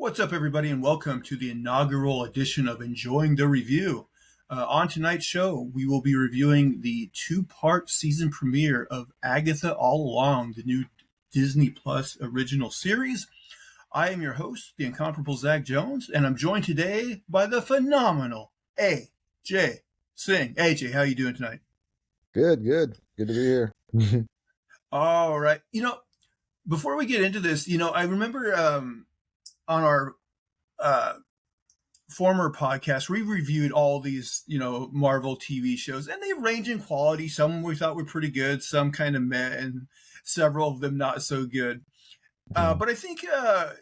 What's up, everybody, and welcome to the inaugural edition of Enjoying the Review. On tonight's show, we will be reviewing the two-part season premiere of Agatha All Along, the new Disney Plus original series. I am your host, the incomparable Zach Jones, and I'm joined today by the phenomenal Ajay Singh. Ajay, how are you doing tonight? Good to be here. All right. Before we get into this, I remember on our former podcast, we reviewed all these, Marvel TV shows, and they range in quality. Some we thought were pretty good, some kind of meh, and several of them not so good. But I think, I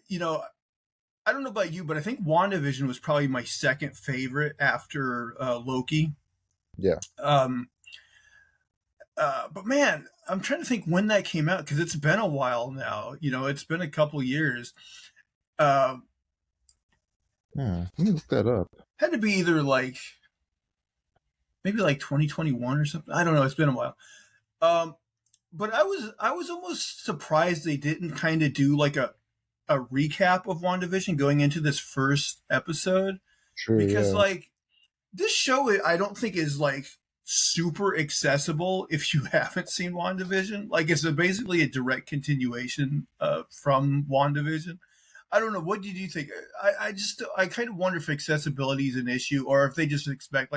don't know about you, but I think WandaVision was probably my second favorite after Loki. Yeah. But man, I'm trying to think when that came out because it's been a while now. It's been a couple years. Let me look that up. Had to be either maybe 2021 or something. I don't know. It's been a while. But I was almost surprised they didn't kind of do like a recap of WandaVision going into this first episode. True, because yeah. this show I don't think is super accessible if you haven't seen WandaVision. It's basically a direct continuation from WandaVision. I don't know. What did you think? I kind of wonder if accessibility is an issue, or if they just expect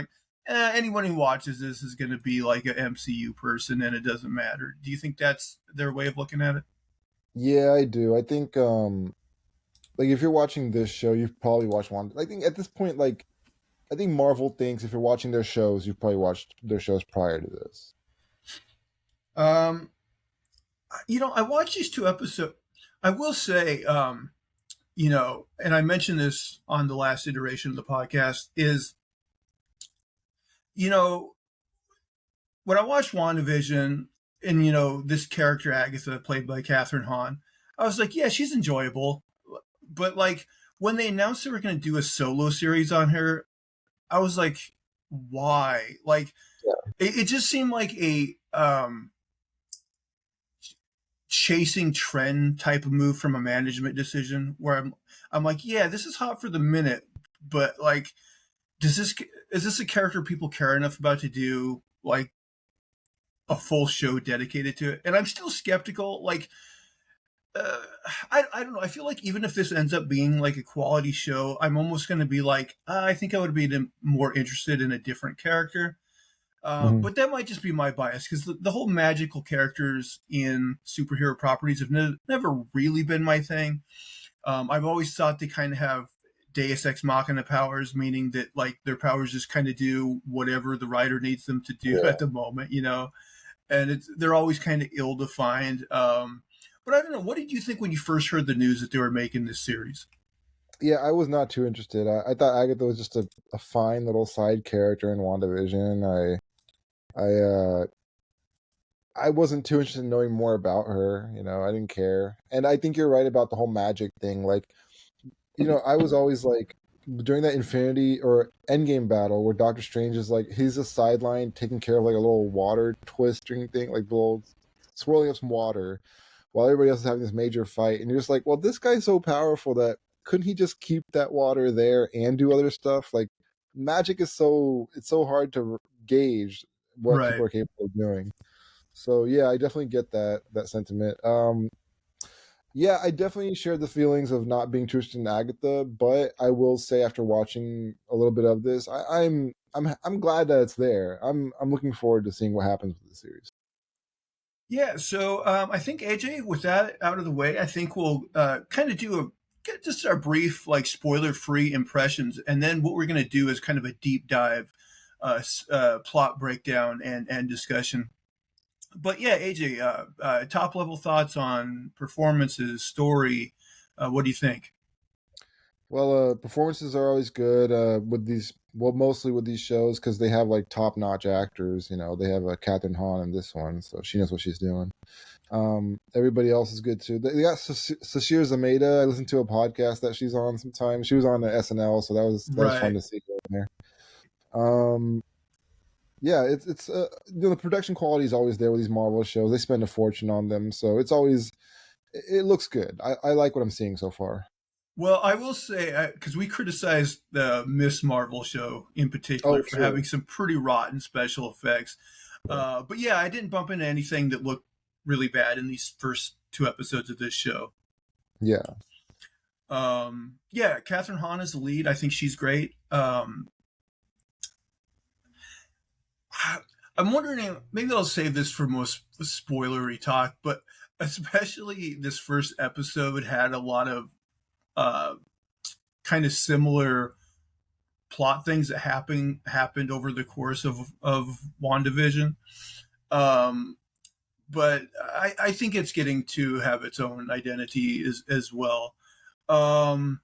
anyone who watches this is going to be like an MCU person, and it doesn't matter. Do you think that's their way of looking at it? Yeah, I do. I think if you're watching this show, you've probably watched one. I think at this point, I think Marvel thinks if you're watching their shows, you've probably watched their shows prior to this. I watched these two episodes. I will say, and I mentioned this on the last iteration of the podcast, is, when I watched WandaVision and, this character, Agatha, played by Kathryn Hahn, I was like, yeah, she's enjoyable. But when they announced they were going to do a solo series on her, I was like, why? It just seemed like a chasing trend type of move from a management decision where I'm like, yeah, this is hot for the minute, but is this a character people care enough about to do a full show dedicated to it? And I'm still skeptical. I don't know. I feel like even if this ends up being a quality show, I'm almost going to be I think I would be more interested in a different character. But that might just be my bias because the whole magical characters in superhero properties have never really been my thing. I've always thought they kind of have Deus Ex Machina powers, meaning that their powers just kind of do whatever the writer needs them to do at the moment, and they're always kind of ill-defined. But I don't know. What did you think when you first heard the news that they were making this series? Yeah, I was not too interested. I thought Agatha was just a fine little side character in WandaVision. I wasn't too interested in knowing more about her. I didn't care. And I think you're right about the whole magic thing. I was always during that Infinity or Endgame battle where Doctor Strange is he's a sideline taking care of a little water twisting thing, the little swirling up some water while everybody else is having this major fight. And you're just well, this guy's so powerful that couldn't he just keep that water there and do other stuff? Magic is it's so hard to gauge what people are capable of doing. So yeah, I definitely get that sentiment. Yeah, I definitely share the feelings of not being too interested in Agatha, but I will say after watching a little bit of this, I'm glad that it's there. I'm looking forward to seeing what happens with the series. Yeah, so I think AJ, with that out of the way, I think we'll kind of do just our brief, spoiler-free impressions, and then what we're going to do is kind of a deep dive, plot breakdown and discussion. But yeah, AJ, top level thoughts on performances, story. What do you think? Well, performances are always good with these. Well, mostly with these shows because they have top-notch actors. They have Kathryn Hahn in this one, so she knows what she's doing. Everybody else is good too. They got Sasheer Zamata. I listened to a podcast that she's on sometimes. She was on the SNL, so that was fun to see her in there. Yeah, it's the production quality is always there with these Marvel shows. They spend a fortune on them, so it looks good. I like what I'm seeing so far. Well, I will say, because we criticized the Miss Marvel show in particular Oh, for sure. having some pretty rotten special effects. Yeah. But yeah, I didn't bump into anything that looked really bad in these first two episodes of this show. Yeah. Yeah, Kathryn Hahn is the lead. I think she's great. I'm wondering, maybe I'll save this for most spoilery talk, but especially this first episode had a lot of uh, kind of similar plot things that happened over the course of WandaVision. Um, but I think it's getting to have its own identity as well. Um,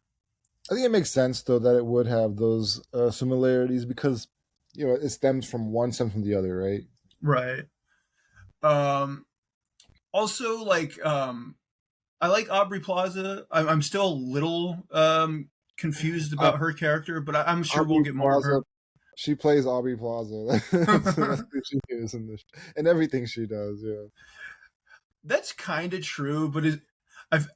I think it makes sense though that it would have those similarities because it stems from one, stems from the other, right? right. Um, Also, I like Aubrey Plaza. I'm still a little confused Uh, about her character, but I'm sure we'll Aubrey get more of Plaza, her. she plays Aubrey Plaza. That's who she is in this, and everything she does. Yeah. That's kind of true, but I've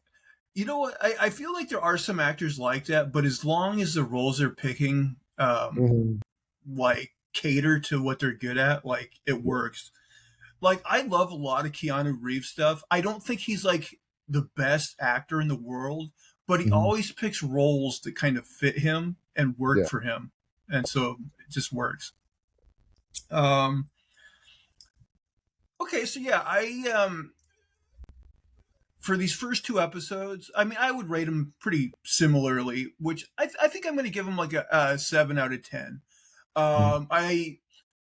you know what? I feel like there are some actors like that, but as long as the roles they're picking, Hmm. like cater to what they're good at, like it works. Like I love a lot of Keanu Reeves stuff. I don't think he's like the best actor in the world, but he Hmm. always picks roles that kind of fit him and work Yeah. for him, and so it just works. Um, okay, so yeah, I for these first two episodes, I mean, I would rate them pretty similarly, which I think I'm going to give them like a 7 out of 10. Mhm. I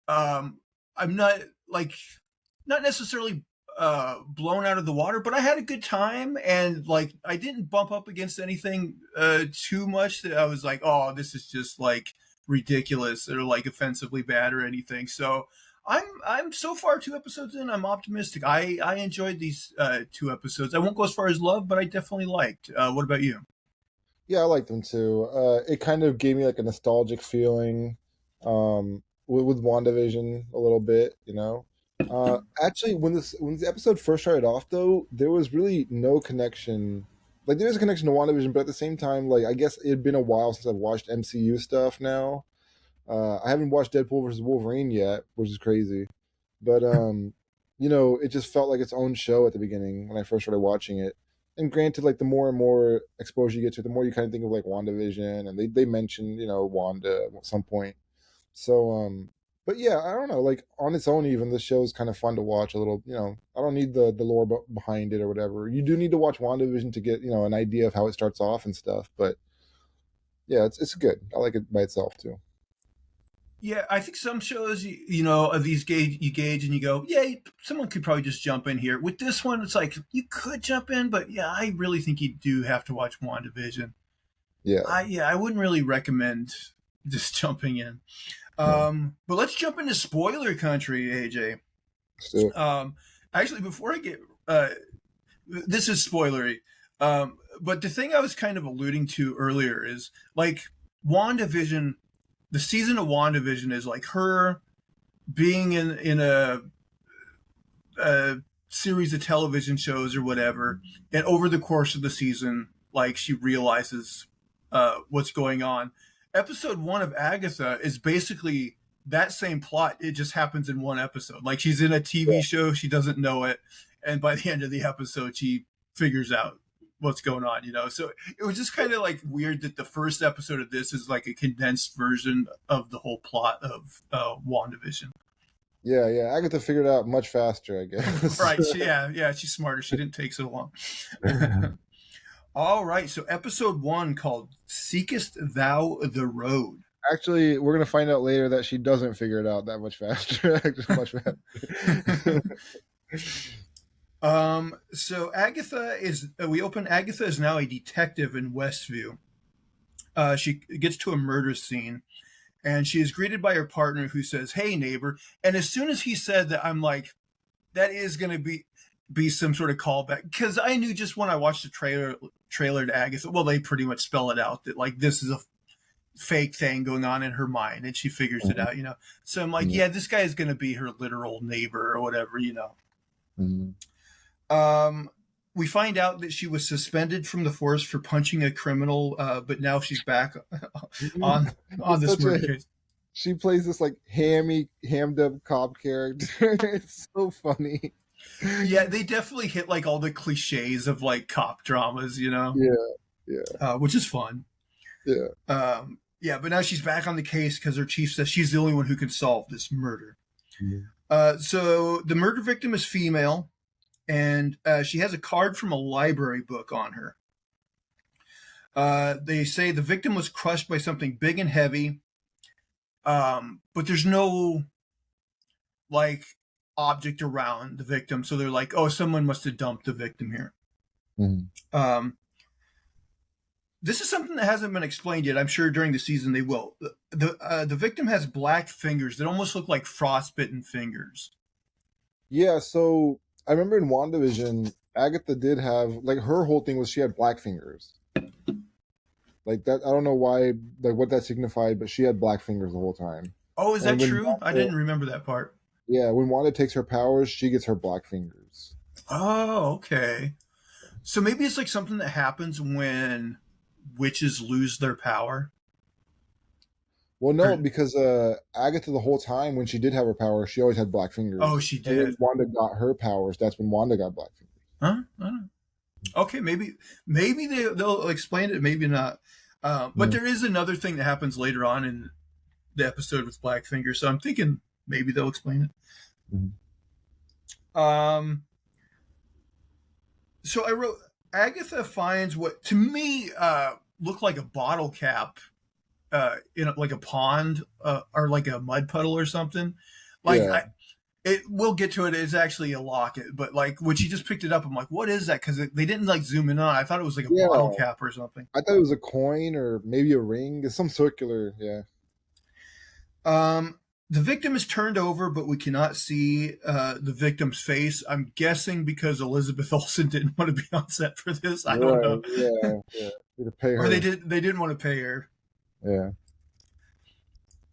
I'm not like not necessarily blown out of the water, but I had a good time, and like I didn't bump up against anything too much that I was like, oh, this is just like ridiculous or like offensively bad or anything. So I'm so far 2 episodes in. I'm optimistic. I enjoyed these 2 episodes. I won't go as far as love, but I definitely liked. What about you? Yeah, I like them too. It kind of gave me like a nostalgic feeling with WandaVision a little bit, you know. Actually, when the episode first started off, though, there was really no connection. Like there is a connection to WandaVision, but at the same time, like I guess it had been a while since I've watched MCU stuff now. I haven't watched Deadpool versus Wolverine yet, which is crazy. But it just felt like its own show at the beginning when I first started watching it. And granted, like the more and more exposure you get to it, the more you kind of think of like WandaVision, and they mention Wanda at some point. So but yeah, I don't know. Like on its own, even this show is kind of fun to watch. A little, I don't need the lore behind it or whatever. You do need to watch WandaVision to get an idea of how it starts off and stuff. But yeah, it's good. I like it by itself too. Yeah, I think some shows, of these you gauge and you go, yeah, someone could probably just jump in here. With this one, it's like you could jump in, but yeah, I really think you do have to watch WandaVision. Yeah. I wouldn't really recommend just jumping in. No. But let's jump into spoiler country, AJ. Let's do it. Um, Actually, before I get this is spoilery, but the thing I was kind of alluding to earlier is like WandaVision. The season of WandaVision is like her being in a series of television shows or whatever, and over the course of the season, like she realizes what's going on. Episode one of Agatha is basically that same plot. It just happens in one episode. Like she's in a TV show, she doesn't know it, and by the end of the episode, she figures out what's going on. So it was just kind of like weird that the first episode of this is like a condensed version of the whole plot of WandaVision. Yeah, yeah. Agatha figured it out much faster, I guess. Right. Yeah, she's smarter. She didn't take so long. All right. So episode one called Seekest Thou the Road. Actually, we're gonna find out later that she doesn't figure it out that much faster. Actually, much faster. So Agatha is now a detective in Westview. She gets to a murder scene and she is greeted by her partner who says, "Hey neighbor." And as soon as he said that, I'm like, that is going to be some sort of callback, because I knew just when I watched the trailer to Agatha, well, they pretty much spell it out that like this is a fake thing going on in her mind, and she figures it out. So I'm like, Mhm. yeah, this guy is going to be her literal neighbor or whatever. Mhm. Um, we find out that she was suspended from the force for punching a criminal, but now she's back on It's this such murder a case. she plays this like hammed up cop character. It's so funny. Yeah, they definitely hit like all the cliches of like cop dramas, Yeah, which is fun. yeah. Yeah, but now she's back on the case because her chief says she's the only one who can solve this murder. So the murder victim is female, and she has a card from a library book on her. They say the victim was crushed by something big and heavy, but there's no like object around the victim, so they're like, oh, someone must have dumped the victim here. This is something that hasn't been explained yet. I'm sure during the season they will. The victim has black fingers that almost look like frostbitten fingers. Yeah, so I remember in WandaVision, Agatha did have like her whole thing was she had black fingers. Like that, I don't know why, like what that signified, but she had black fingers the whole time. Oh, is that true? Wanda, I didn't remember that part. Yeah, when Wanda takes her powers, she gets her black fingers. Oh, okay. So maybe it's like something that happens when witches lose their power. Well, no, because Agatha the whole time when she did have her power, she always had black fingers. Oh, she did. And when Wanda got her powers, that's when Wanda got black fingers. Huh? I don't know. Okay, maybe they'll explain it, maybe not. But there is another thing that happens later on in the episode with black fingers, so I'm thinking maybe they'll explain it. So I wrote, Agatha finds what to me looked like a bottle cap in like a pond or like a mud puddle or something. Like we'll get to it. It's actually a locket, but like when she just picked it up, I'm like, what is that? Because they didn't like zoom in on. I thought it was like a bottle cap or something. I thought it was a coin or maybe a ring. It's some circular, The victim is turned over, but we cannot see the victim's face. I'm guessing because Elizabeth Olsen didn't want to be on set for this. I don't know. Yeah. To pay her. Or they didn't want to pay her. Yeah.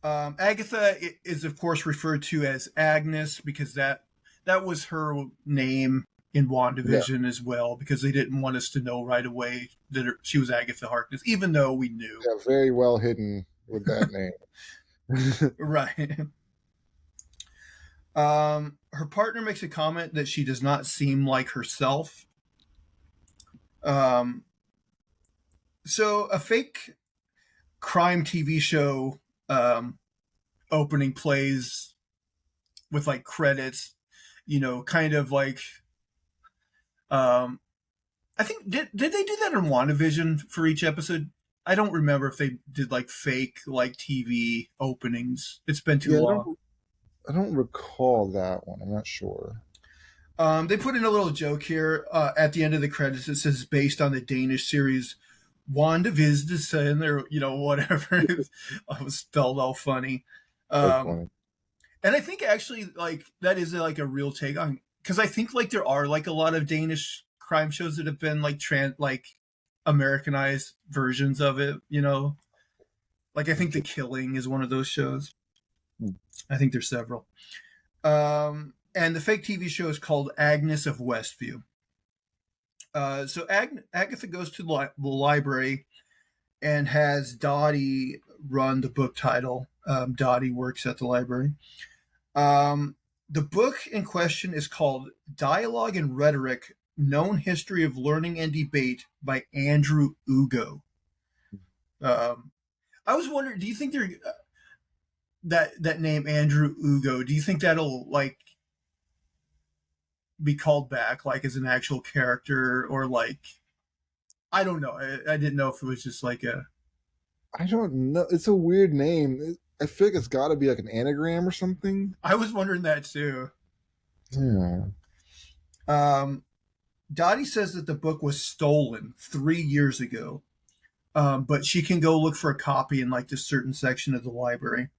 Agatha is, of course, referred to as Agnes because that was her name in WandaVision as well, because they didn't want us to know right away that she was Agatha Harkness, even though we knew. Yeah, very well hidden with that name. Right. Her partner makes a comment that she does not seem like herself. So a fake crime TV show opening plays with like credits, kind of like I think did they do that in WandaVision for each episode? I don't remember if they did like fake like TV openings. It's been too long. I don't recall that one. I'm not sure. They put in a little joke here at the end of the credits. It says based on the Danish series WandaVision, or whatever. It was spelled all funny. Funny. And I think actually like that is like a real take on, because I think like there are like a lot of Danish crime shows that have been like Americanized versions of it. Like I think The Killing is one of those shows. I think there's several. And the fake TV show is called Agnes of Westview. So Agatha goes to the library and has Dottie run the book title. Dottie works at the library. The book in question is called Dialogue and Rhetoric, Known History of Learning and Debate by Andrew Ugo. I was wondering, do you think that name Andrew Ugo, do you think that'll like be called back like as an actual character, or like I don't know. I didn't know if it was just like I don't know. It's a weird name. I feel like it's got to be like an anagram or something. I was wondering that too. Yeah. Dottie says that the book was stolen 3 years ago, but she can go look for a copy in like this certain section of the library.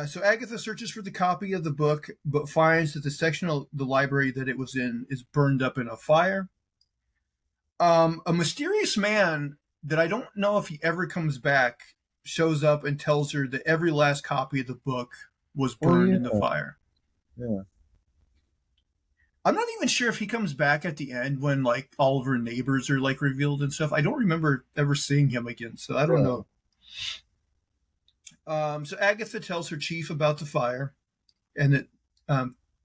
So Agatha searches for the copy of the book, but finds that the section of the library that it was in is burned up in a fire. A mysterious man that I don't know if he ever comes back shows up and tells her that every last copy of the book was burned in the fire. Yeah. I'm not even sure if he comes back at the end when like all of her neighbors are like revealed and stuff. I don't remember ever seeing him again, so I don't Yeah. know. So Agatha tells her chief about the fire, and that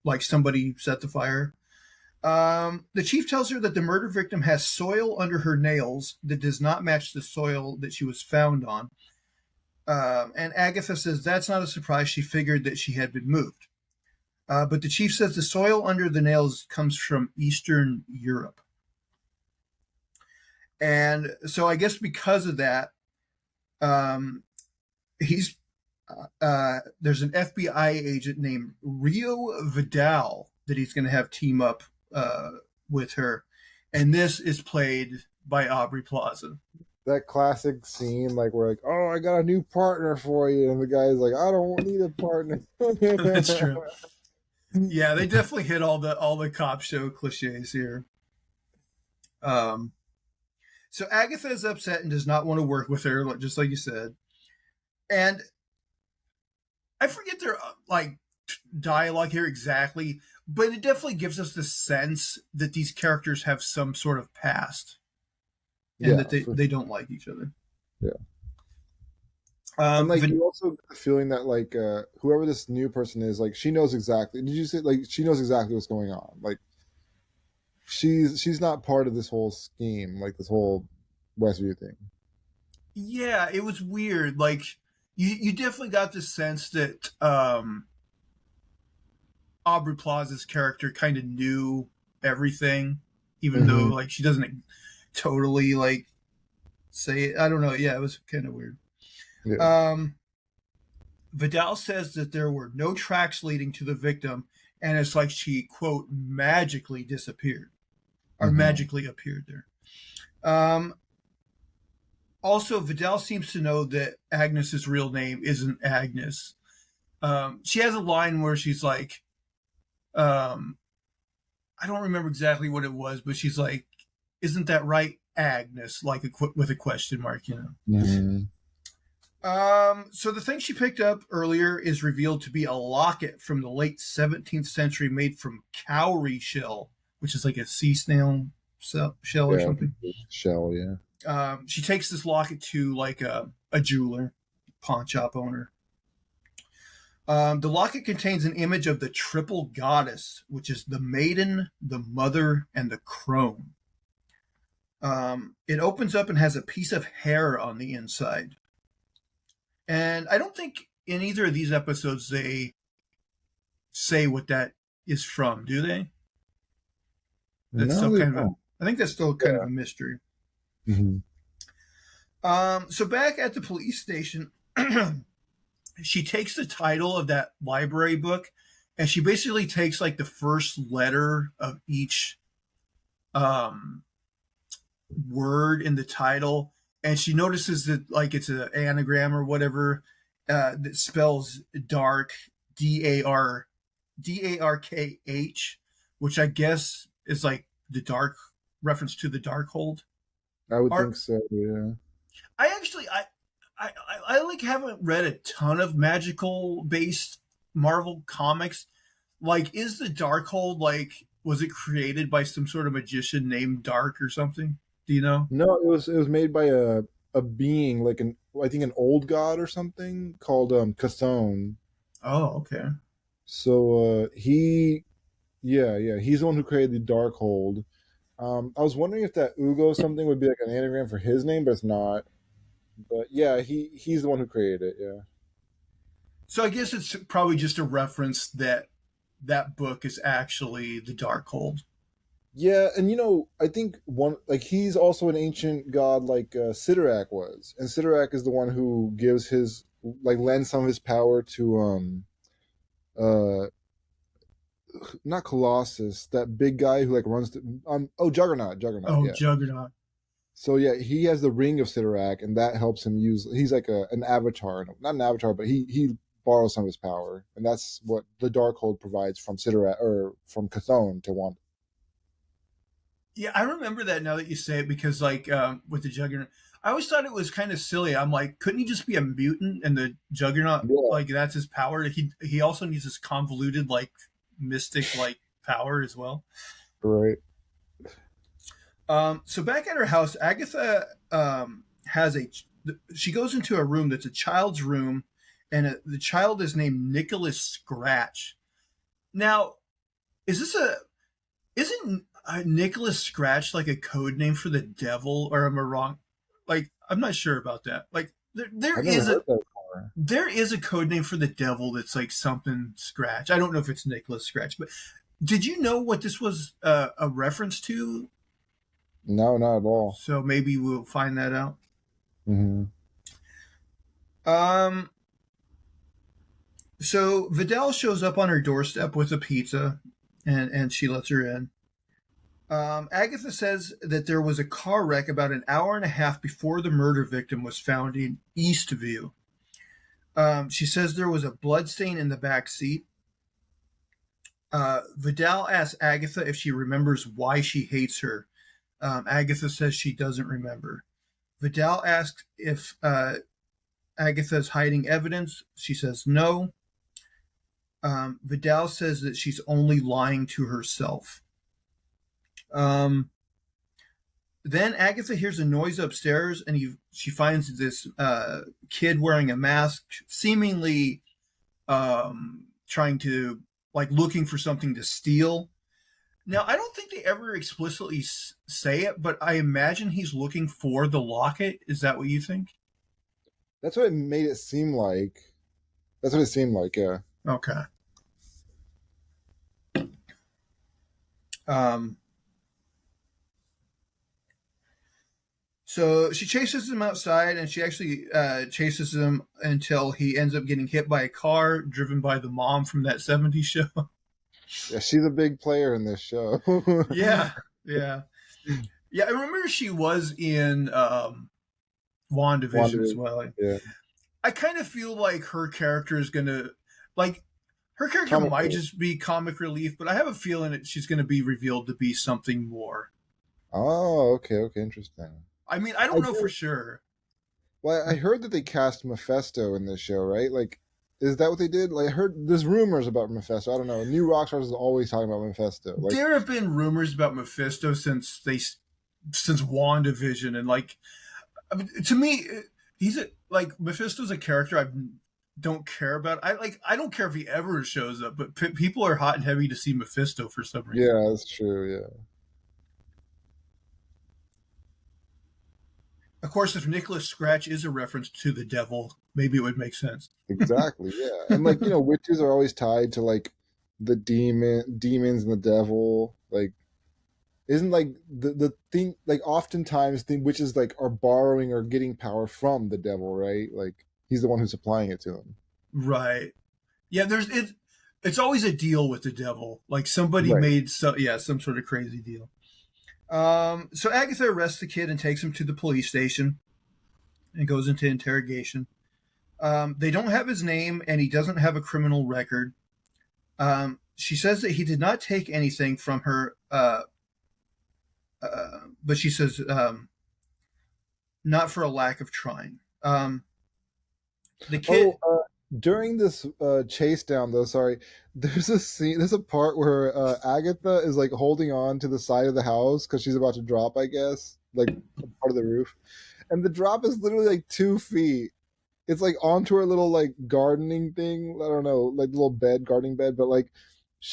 like somebody set the fire. The chief tells her that the murder victim has soil under her nails that does not match the soil that she was found on. And Agatha says that's not a surprise. She figured that she had been moved. But the chief says the soil under the nails comes from Eastern Europe. And so I guess because of that, he's there's an FBI agent named Rio Vidal that he's going to have team up with her. And this is played by Aubrey Plaza. That classic scene, like we're like, "Oh, I got a new partner for you," and the guy's like, "I don't need a partner." That's true. Yeah, they definitely hit all the cop show cliches here. So Agatha is upset and does not want to work with her, just like you said. And I forget their like dialogue here exactly, but it definitely gives us the sense that these characters have some sort of past, and that they don't like each other. Yeah. And like you also get the feeling that like whoever this new person is, like she knows exactly. Did you say like she knows exactly what's going on? Like she's not part of this whole scheme, like this whole Westview thing. Yeah, it was weird. Like you definitely got the sense that Aubrey Plaza's character kind of knew everything, even though like she doesn't totally like say it. I don't know. Yeah, it was kind of weird. Yeah. Vidal says that there were no tracks leading to the victim, and it's like she, quote, magically disappeared or magically appeared there. Also, Vidal seems to know that Agnes's real name isn't Agnes. She has a line where she's like, I don't remember exactly what it was, but she's like, "Isn't that right, Agnes?" Like with a question mark, you know. So the thing she picked up earlier is revealed to be a locket from the late 17th century made from cowrie shell, which is like a sea snail shell or something. Shell, yeah. She takes this locket to like a jeweler, pawn shop owner. The locket contains an image of the triple goddess, which is the maiden, the mother, and the crone. It opens up and has a piece of hair on the inside. And I don't think in either of these episodes they say what that is from, do they? That's still kind of I think that's still kind of a mystery. So back at the police station, she takes the title of that library book, and she basically takes like the first letter of each word in the title, and she notices that like it's an anagram or whatever that spells dark, Darkh, which I guess is like the dark reference to the Darkhold. I would think so, yeah. I like haven't read a ton of magical based Marvel comics. Like, is the Darkhold like was it created by some sort of magician named Dark or something? Do you know? No, it was made by a being like I think an old god or something called Chthon. Oh, okay. So he's the one who created the Darkhold. I was wondering if that Ugo something would be like an anagram for his name, but it's not. But yeah, he's the one who created it. Yeah. So I guess it's probably just a reference that book is actually the Darkhold. Yeah, and I think he's also an ancient god like Sidorak was, and Sidorak is the one who gives his lends some of his power to not Colossus, that big guy who runs Juggernaut. Oh, yeah. Juggernaut. So yeah, he has the ring of Sidorak, and that helps him use. He's like an avatar, not an avatar, but he borrows some of his power, and that's what the Darkhold provides from Sidorak or from Chthon to Wanda. Yeah, I remember that now that you say it, because with the Juggernaut, I always thought it was kind of silly. I'm like, couldn't he just be a mutant and the Juggernaut that's his power? He also needs this convoluted mystic power as well. Right. So back at her house, Agatha she goes into a room that's a child's room, and the child is named Nicholas Scratch. Now, isn't Nicholas Scratch like a code name for the devil, or am I wrong? Like, I'm not sure about that. Like, I've never heard that before. there is a code name for the devil that's like something Scratch. I don't know if it's Nicholas Scratch, but did you know what this was a reference to? No, not at all. So maybe we'll find that out. Mm-hmm. So Vidal shows up on her doorstep with a pizza, and she lets her in. Agatha says that there was a car wreck about an hour and a half before the murder victim was found in Eastview. She says there was a blood stain in the back seat. Vidal asks Agatha if she remembers why she hates her. Agatha says she doesn't remember. Vidal asks if Agatha's hiding evidence. She says no. Vidal says that she's only lying to herself. Then Agatha hears a noise upstairs, and she finds this kid wearing a mask, seemingly trying to, like, looking for something to steal. Now, I don't think they ever explicitly say it, but I imagine he's looking for the locket. Is that what you think? That's what it made it seem like. That's what it seemed like, yeah. Okay. So she chases him outside, and she actually chases him until he ends up getting hit by a car driven by the mom from that 70s show. Yeah, she's a big player in this show. Yeah. I remember she was in WandaVision as well. Yeah. I kind of feel like her character is gonna, like, her character Comic might relief. just be comic relief, but I have a feeling that she's going to be revealed to be something more. Oh, okay, interesting. I mean, I don't know for sure. Well, I heard that they cast Mephisto in this show, right? Like, is that what they did? Like, I heard there's rumors about Mephisto. I don't know. New Rockstars is always talking about Mephisto. Like, there have been rumors about Mephisto since WandaVision, and, like, I mean, to me, Mephisto's a character I don't care about. I don't care if he ever shows up, but people are hot and heavy to see Mephisto for some reason. Yeah, that's true. Yeah. Of course, if Nicholas Scratch is a reference to the devil, maybe it would make sense. Exactly. Yeah, and like witches are always tied to like the demons and the devil. Like, isn't like the thing like oftentimes the witches like are borrowing or getting power from the devil, right? Like he's the one who's supplying it to them. Right. Yeah. It's always a deal with the devil. Like somebody Right. made some sort of crazy deal. So Agatha arrests the kid and takes him to the police station and goes into interrogation. They don't have his name, and he doesn't have a criminal record. She says that he did not take anything from her, but she says not for a lack of trying. The kid. During this chase down, though, sorry, there's a part where Agatha is like holding on to the side of the house because she's about to drop, I guess, like part of the roof, and the drop is literally like 2 feet. It's like onto her little like gardening thing. I don't know, like little gardening bed, but like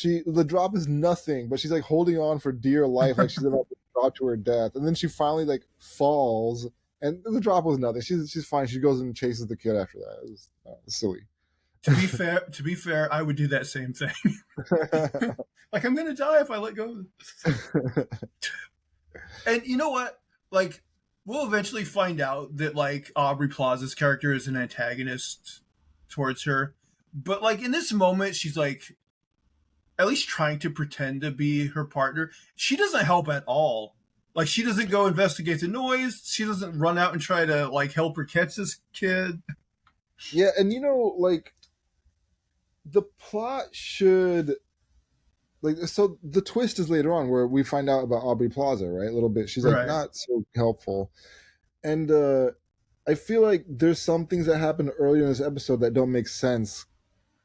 the drop is nothing, but she's like holding on for dear life, like she's about to drop to her death, and then she finally like falls. And the drop was nothing. She's fine. She goes and chases the kid after that. It was silly. To be fair, I would do that same thing. Like, I'm gonna die if I let go of it. And you know what? Like, we'll eventually find out that like Aubrey Plaza's character is an antagonist towards her. But like in this moment, she's like at least trying to pretend to be her partner. She doesn't help at all. Like, she doesn't go investigate the noise. She doesn't run out and try to, like, help her catch this kid. Yeah, and like, the plot should, like, so the twist is later on where we find out about Aubrey Plaza, right? A little bit. She's, like, not so helpful. And I feel like there's some things that happen earlier in this episode that don't make sense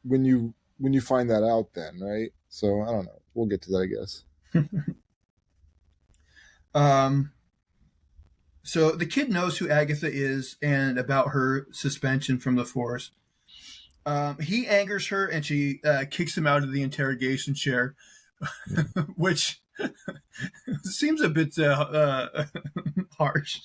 when you find that out then, right? So, I don't know. we'll get to that, I guess. So the kid knows who Agatha is and about her suspension from the force. He angers her, and she kicks him out of the interrogation chair, which seems a bit harsh.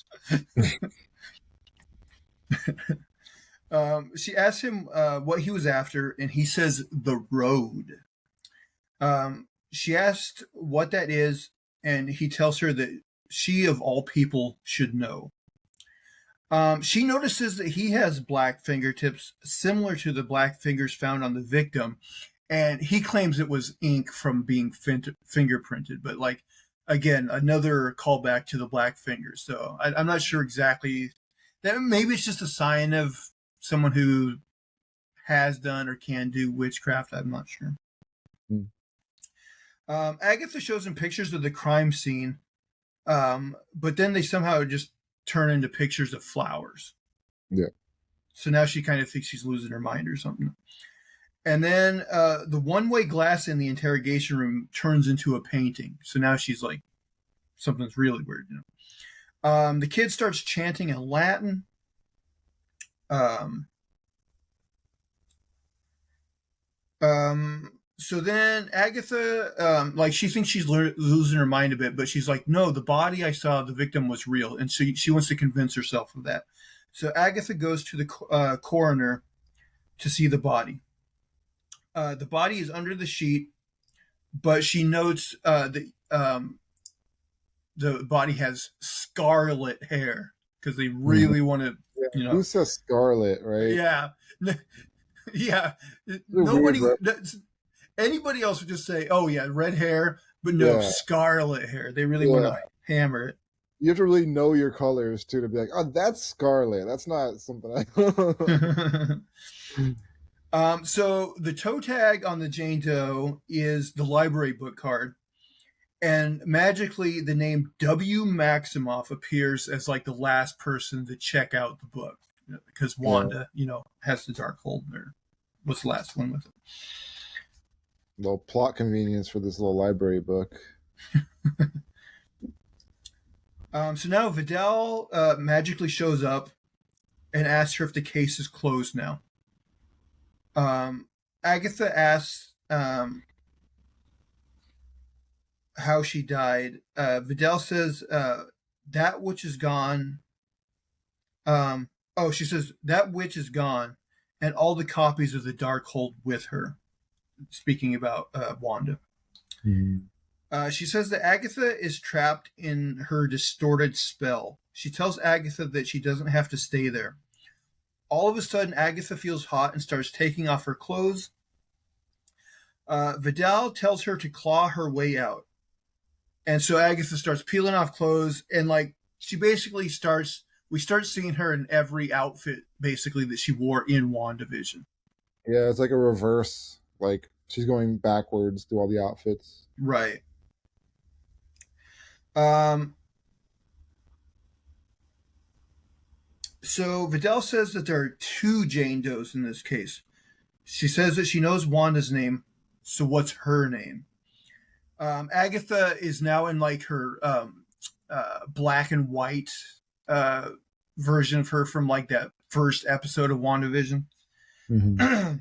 She asks him what he was after, and he says the road. She asked what that is, and he tells her that she, of all people, should know. She notices that he has black fingertips similar to the black fingers found on the victim, and he claims it was ink from being fingerprinted. But, like, again, another callback to the black fingers. So I'm not sure exactly. That maybe it's just a sign of someone who has done or can do witchcraft. I'm not sure. Agatha shows him pictures of the crime scene, but then they somehow just turn into pictures of flowers. Yeah. So now she kind of thinks she's losing her mind or something. And then the one-way glass in the interrogation room turns into a painting. So now she's like, something's really weird. You know? The kid starts chanting in Latin. So then Agatha, like, she thinks she's losing her mind a bit, but she's like, no, the body I saw, the victim, was real. And so she wants to convince herself of that. So Agatha goes to the coroner to see the body. The body is under the sheet, but she notes that the body has scarlet hair because they really want to, you know. Who says scarlet, right? Yeah. Yeah. Nobody, anybody else would just say, oh, yeah, red hair, but no, scarlet hair. They really want to hammer it. You have to really know your colors, too, to be like, oh, that's scarlet. That's not something So the toe tag on the Jane Doe is the library book card. And magically, the name W. Maximoff appears as, like, the last person to check out the book. Because Wanda, has the Darkhold, or was the last one with it. Little plot convenience for this little library book. So now Vidal magically shows up and asks her if the case is closed now. Agatha asks how she died. Vidal says that which is gone. She says that witch is gone, and all the copies of the Darkhold with her. Speaking about Wanda. Mm-hmm. She says that Agatha is trapped in her distorted spell. She tells Agatha that she doesn't have to stay there. All of a sudden, Agatha feels hot and starts taking off her clothes. Vidal tells her to claw her way out. And so Agatha starts peeling off clothes, and, like, she basically we start seeing her in every outfit, basically, that she wore in WandaVision. Yeah, it's like a reverse. Like, she's going backwards through all the outfits. Right. So Vidal says that there are two Jane Does in this case. She says that she knows Wanda's name, so what's her name? Agatha is now in, like, her black and white version of her from, like, that first episode of WandaVision. Mm-hmm.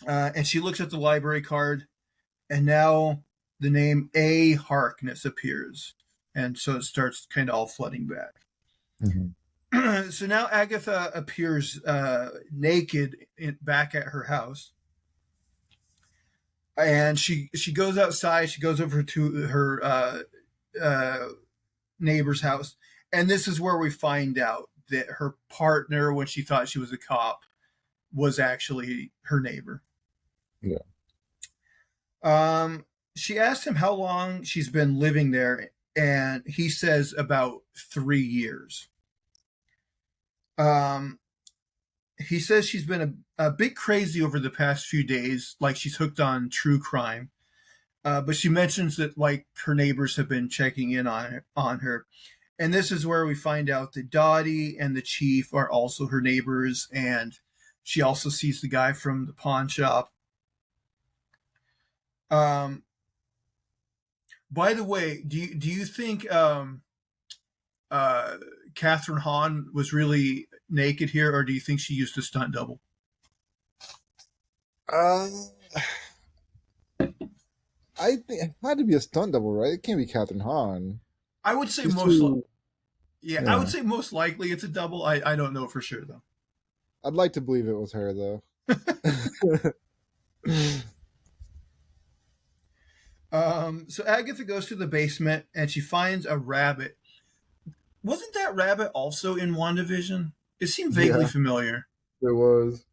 And she looks at the library card, and now the name A. Harkness appears. And so it starts kind of all flooding back. Mm-hmm. So now Agatha appears naked back at her house. And she goes outside. She goes over to her neighbor's house. And this is where we find out that her partner, when she thought she was a cop, was actually her neighbor. Yeah. She asked him how long she's been living there, and he says about 3 years. He says she's been a bit crazy over the past few days, like she's hooked on true crime. But she mentions that, like, her neighbors have been checking in on her. And this is where we find out that Dottie and the chief are also her neighbors, and she also sees the guy from the pawn shop. By the way, do you think Kathryn Hahn was really naked here, or do you think she used a stunt double? Uh, I think it had to be a stunt double, right? It can't be Kathryn Hahn. I would say She's too. yeah, I would Yeah, say most likely it's a double. I don't know for sure though. I'd like to believe it was her though. So Agatha goes to the basement and she finds a rabbit. Wasn't that rabbit also in WandaVision? It seemed vaguely Yeah, familiar. it was.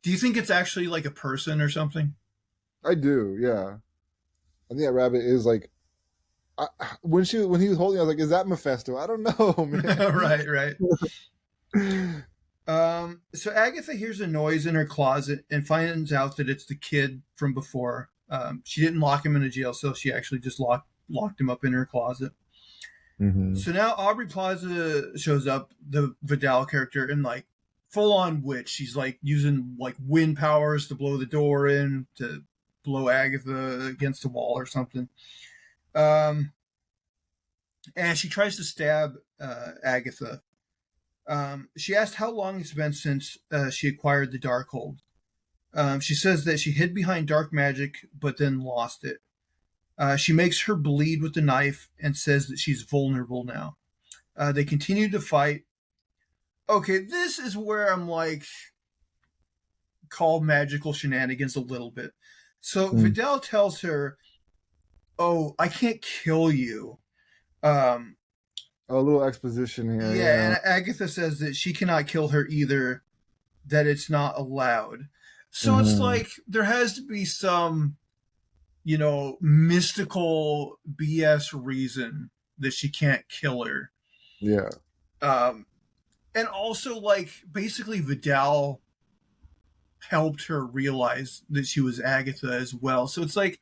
Do you think it's actually like a person or something? I do. Yeah, I think that rabbit is like. When he was holding, it, I was like, "Is that Mephisto?" I don't know, Right, right. man. So Agatha hears a noise in her closet and finds out that it's the kid from before. She didn't lock him in a jail cell. She actually just locked him up in her closet. Mm-hmm. So now Aubrey Plaza shows up, the Vidal character, and like full on witch. She's like using like wind powers to blow the door in, to blow Agatha against the wall or something. Um, and she tries to stab Agatha. She asked how long it's been since she acquired the Darkhold. She says that she hid behind dark magic, but then lost it. She makes her bleed with the knife and says that she's vulnerable now. They continue to fight. Okay, this is where I'm like, call magical shenanigans a little bit. So Mm. Vidal tells her, "Oh, I can't kill you." Um, A little exposition here, yeah, yeah. and Agatha says that she cannot kill her either, that it's not allowed. So it's Mm-hmm. like there has to be some, mystical BS reason that she can't kill her. Yeah, Um, and also, like, basically, Vidal helped her realize that she was Agatha as well. So it's like,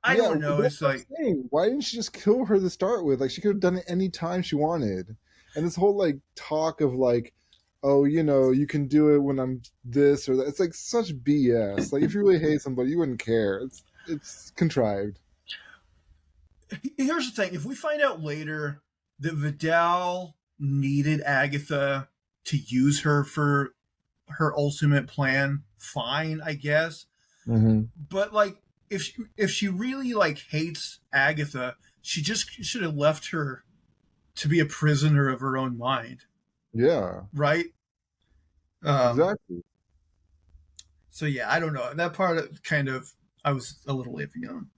I yeah. don't know. That's It's what I'm like, saying. Why didn't she just kill her to start with? Like she could have done it any time she wanted. And this whole like talk of like, oh, you can do it when I'm this or that. It's like such BS. Like if you really hate somebody, you wouldn't care. It's contrived. here's the thing: if we find out later that Vidal needed Agatha to use her for her ultimate plan, fine, I guess. Mm-hmm. But like, if she really like hates Agatha, she just should have left her to be a prisoner of her own mind, Yeah, right? Um, exactly. so yeah, I don't know. That part kind of I was a little iffy on.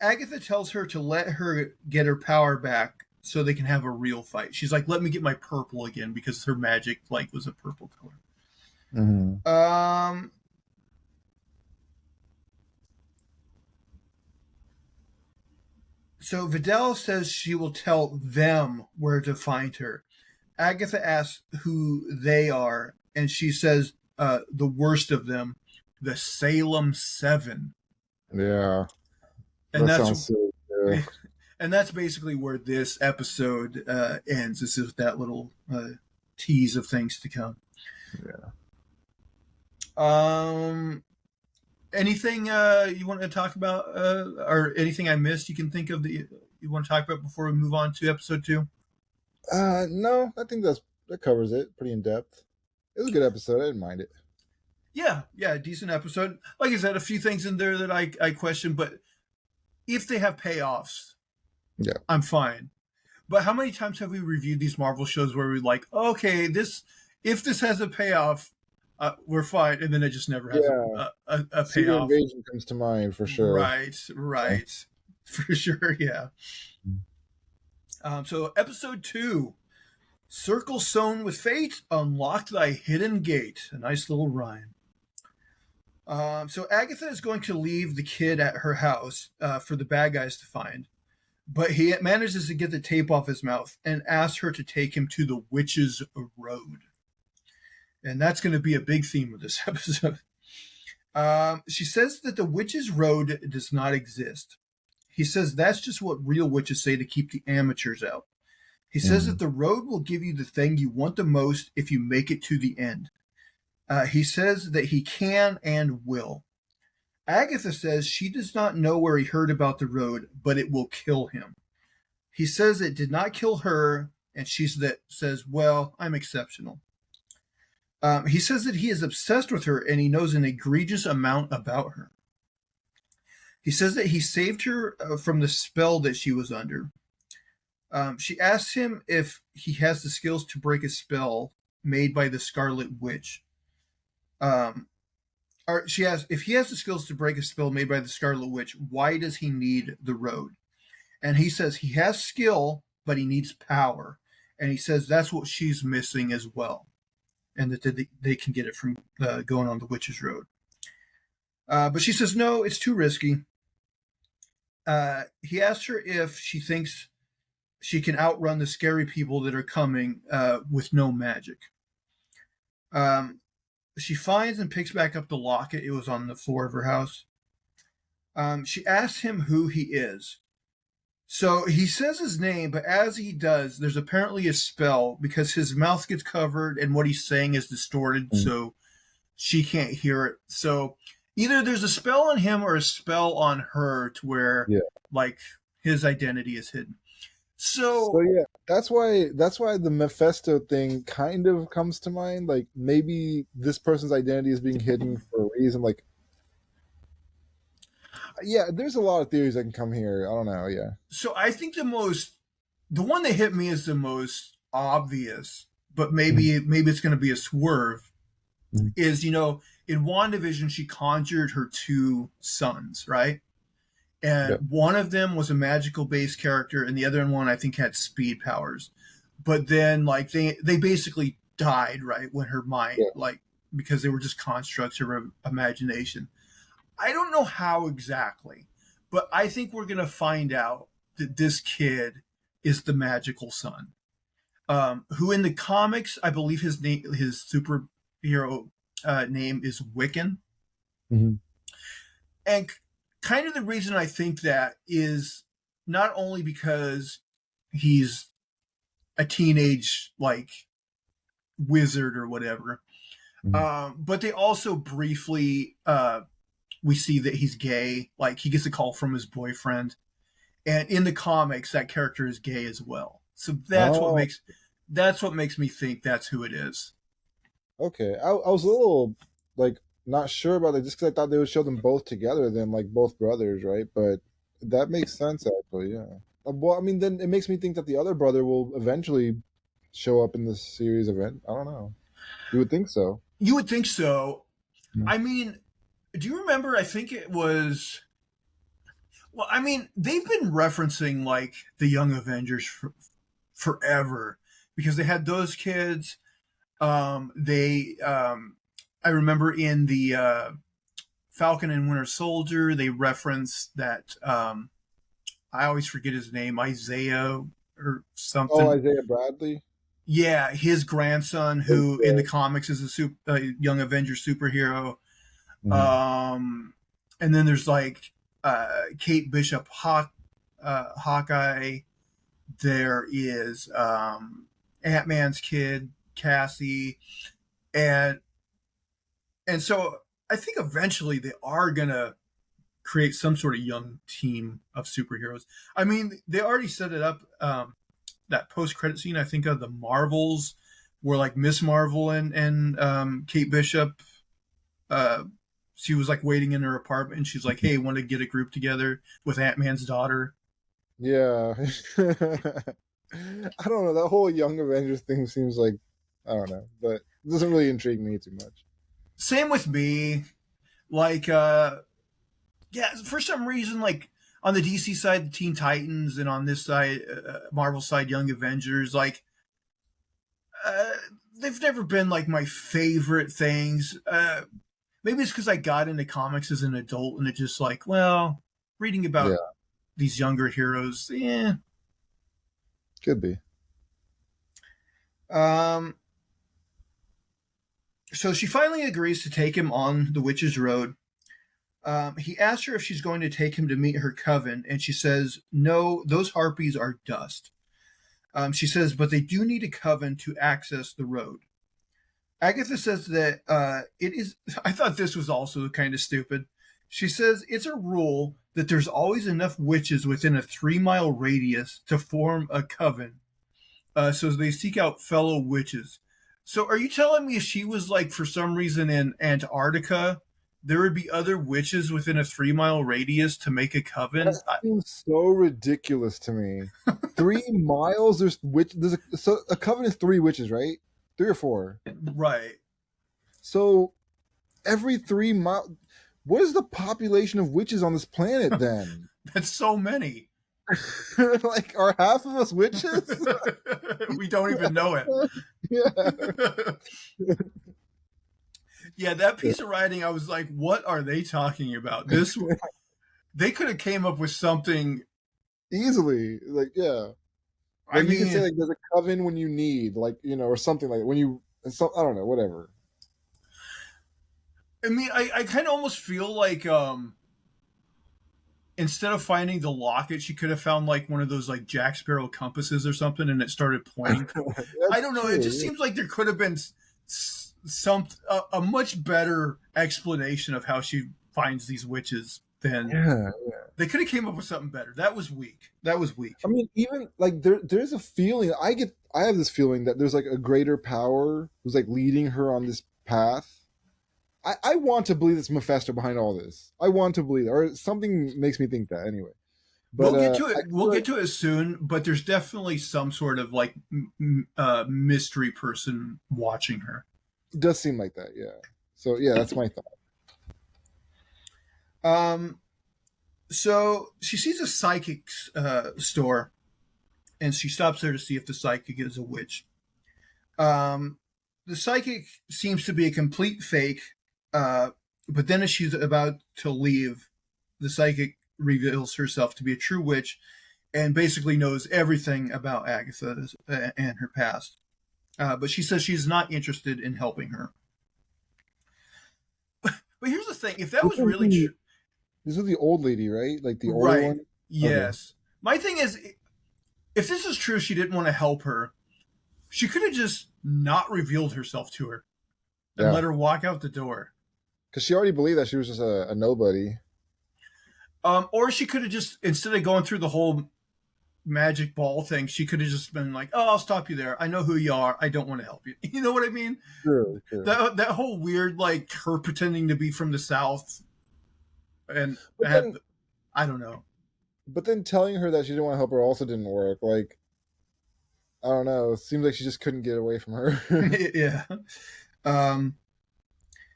Agatha tells her to let her get her power back so they can have a real fight. She's like, "Let me get my purple again," because her magic like was a purple color. Mm-hmm. Um, so Vidal says she will tell them where to find her. Agatha asks who they are, and she says the worst of them, the Salem Seven, Yeah, and that that's sounds silly. Yeah. and that's basically where this episode ends. This is that little tease of things to come. Yeah. Um, anything you want to talk about, or anything I missed you can think of that you want to talk about before we move on to episode two? No, I think that covers it pretty in depth. It was a good episode. I didn't mind it. Yeah, decent episode. Like I said, a few things in there that I question, but if they have payoffs, Yeah. I'm fine. But how many times have we reviewed these Marvel shows where we're like, okay, if this has a payoff, we're fine, and then it just never has Yeah. a Secret payoff. Invasion comes to mind for sure. Right, Yeah. right, for sure, yeah. So episode 2, Circle Sewn with Fate, Unlock Thy Hidden Gate. A nice little rhyme. So Agatha is going to leave the kid at her house for the bad guys to find, but he manages to get the tape off his mouth and asks her to take him to the Witch's Road. And that's going to be a big theme of this episode. She says that the Witch's Road does not exist. He says that's just what real witches say to keep the amateurs out. He says that the road will give you the thing you want the most if you make it to the end. He says that he can and will. Agatha says she does not know where he heard about the road, but it will kill him. He says it did not kill her, and she says, well, I'm exceptional. He says that he is obsessed with her and he knows an egregious amount about her. He says that he saved her from the spell that she was under. She asks him if he has the skills to break a spell made by the Scarlet Witch. Or she asks if he has the skills to break a spell made by the Scarlet Witch, why does he need the road? And he says he has skill, but he needs power. And he says that's what she's missing as well. And that they can get it from going on the Witch's Road. But she says, no, it's too risky. He asks her if she thinks she can outrun the scary people that are coming with no magic. She finds and picks back up the locket. It was on the floor of her house. She asks him who he is. So he says his name, but as he does, there's apparently a spell because his mouth gets covered and what he's saying is distorted, so she can't hear it. So either there's a spell on him or a spell on her to where like his identity is hidden. So yeah, that's why the Mephisto thing kind of comes to mind. Like maybe this person's identity is being hidden for a reason. Like, yeah, there's a lot of theories that can come here. I don't know. Yeah. So I think the one that hit me is the most obvious, but maybe it's going to be a swerve. Is, in WandaVision she conjured her two sons, right? And one of them was a magical based character, and the other one I think had speed powers. But then like they basically died, right, when her mind because they were just constructs of her imagination. I don't know how exactly, but I think we're gonna find out that this kid is the magical son. Who in the comics, I believe his superhero name is Wiccan. And kind of the reason I think that is not only because he's a teenage like wizard or whatever, but they also briefly we see that he's gay. Like he gets a call from his boyfriend, and in the comics that character is gay as well. So that's what makes me think that's who it is. Okay, I was a little like not sure about it just because I thought they would show them both together, then like both brothers, right? But that makes sense actually. Yeah. Well, I mean, then it makes me think that the other brother will eventually show up in this series event. I don't know. You would think so. You would think so. I mean, do you remember? I think it was. Well, I mean, they've been referencing like the Young Avengers forever because they had those kids. I remember in the Falcon and Winter Soldier, they referenced that. I always forget his name, Isaiah or something. Oh, Isaiah Bradley. Yeah, his grandson, who in the comics is a Young Avenger superhero. And then there's like Kate Bishop Hawkeye. There is Ant-Man's kid, Cassie, and so I think eventually they are gonna create some sort of young team of superheroes. I mean, they already set it up. That post-credit scene, I think, of the Marvels, where like Miss Marvel and Kate Bishop, she was like waiting in her apartment, and she's like, "Hey, want to get a group together with Ant-Man's daughter?" Yeah. I don't know. That whole Young Avengers thing seems like, I don't know, but it doesn't really intrigue me too much. Same with me. Like, for some reason, like on the DC side, the Teen Titans, and on this side, Marvel side, Young Avengers, like, they've never been like my favorite things. Maybe it's because I got into comics as an adult, and it just like, well, reading about these younger heroes, could be. So she finally agrees to take him on the Witch's Road. He asks her if she's going to take him to meet her coven, and she says, no, those harpies are dust. She says, but they do need a coven to access the road. Agatha says that it is. I thought this was also kind of stupid. She says it's a rule that there's always enough witches within a 3 mile radius to form a coven. So they seek out fellow witches. So are you telling me if she was like for some reason in Antarctica, there would be other witches within a 3 mile radius to make a That coven? seems so ridiculous to me. 3 miles? So a coven is three witches, right? Three or four. Right. So every 3 miles. What is the population of witches on this planet then? That's so many. Like, are half of us witches? We don't even know it. Yeah. Yeah, that piece of writing, I was like, what are they talking about? This they could have came up with something Easily. Like, yeah. Like, you can say, like, there's a coven when you need, like, or something like that. When you, I don't know, whatever. I kind of almost feel like instead of finding the locket, she could have found like one of those like Jack Sparrow compasses or something, and it started pointing. I don't know. True, It just seems like there could have been a much better explanation of how she finds these witches than. Yeah. They could have came up with something better. That was weak. I mean, even like there's a feeling I have this feeling that there's like a greater power who's like leading her on this path. I want to believe it's Mephisto behind all this. I want to believe, or something makes me think that anyway. But we'll get to it. We'll get to it soon. But there's definitely some sort of like mystery person watching her. It does seem like that, yeah. So yeah, that's my thought. So she sees a psychic store, and she stops there to see if the psychic is a witch. The psychic seems to be a complete fake. But then as she's about to leave, the psychic reveals herself to be a true witch and basically knows everything about Agatha and her past. But she says she's not interested in helping her. But here's the thing. If that was really true... This is the old lady, right? Like the older one? Yes. Okay. My thing is, if this is true, she didn't want to help her. She could have just not revealed herself to her and let her walk out the door. Because she already believed that she was just a nobody. Or she could have just, instead of going through the whole magic ball thing, she could have just been like, "Oh, I'll stop you there. I know who you are. I don't want to help you." You know what I mean? Sure. That whole weird, like, her pretending to be from the South. And I don't know. But then telling her that she didn't want to help her also didn't work. Like, I don't know. It seems like she just couldn't get away from her. Yeah.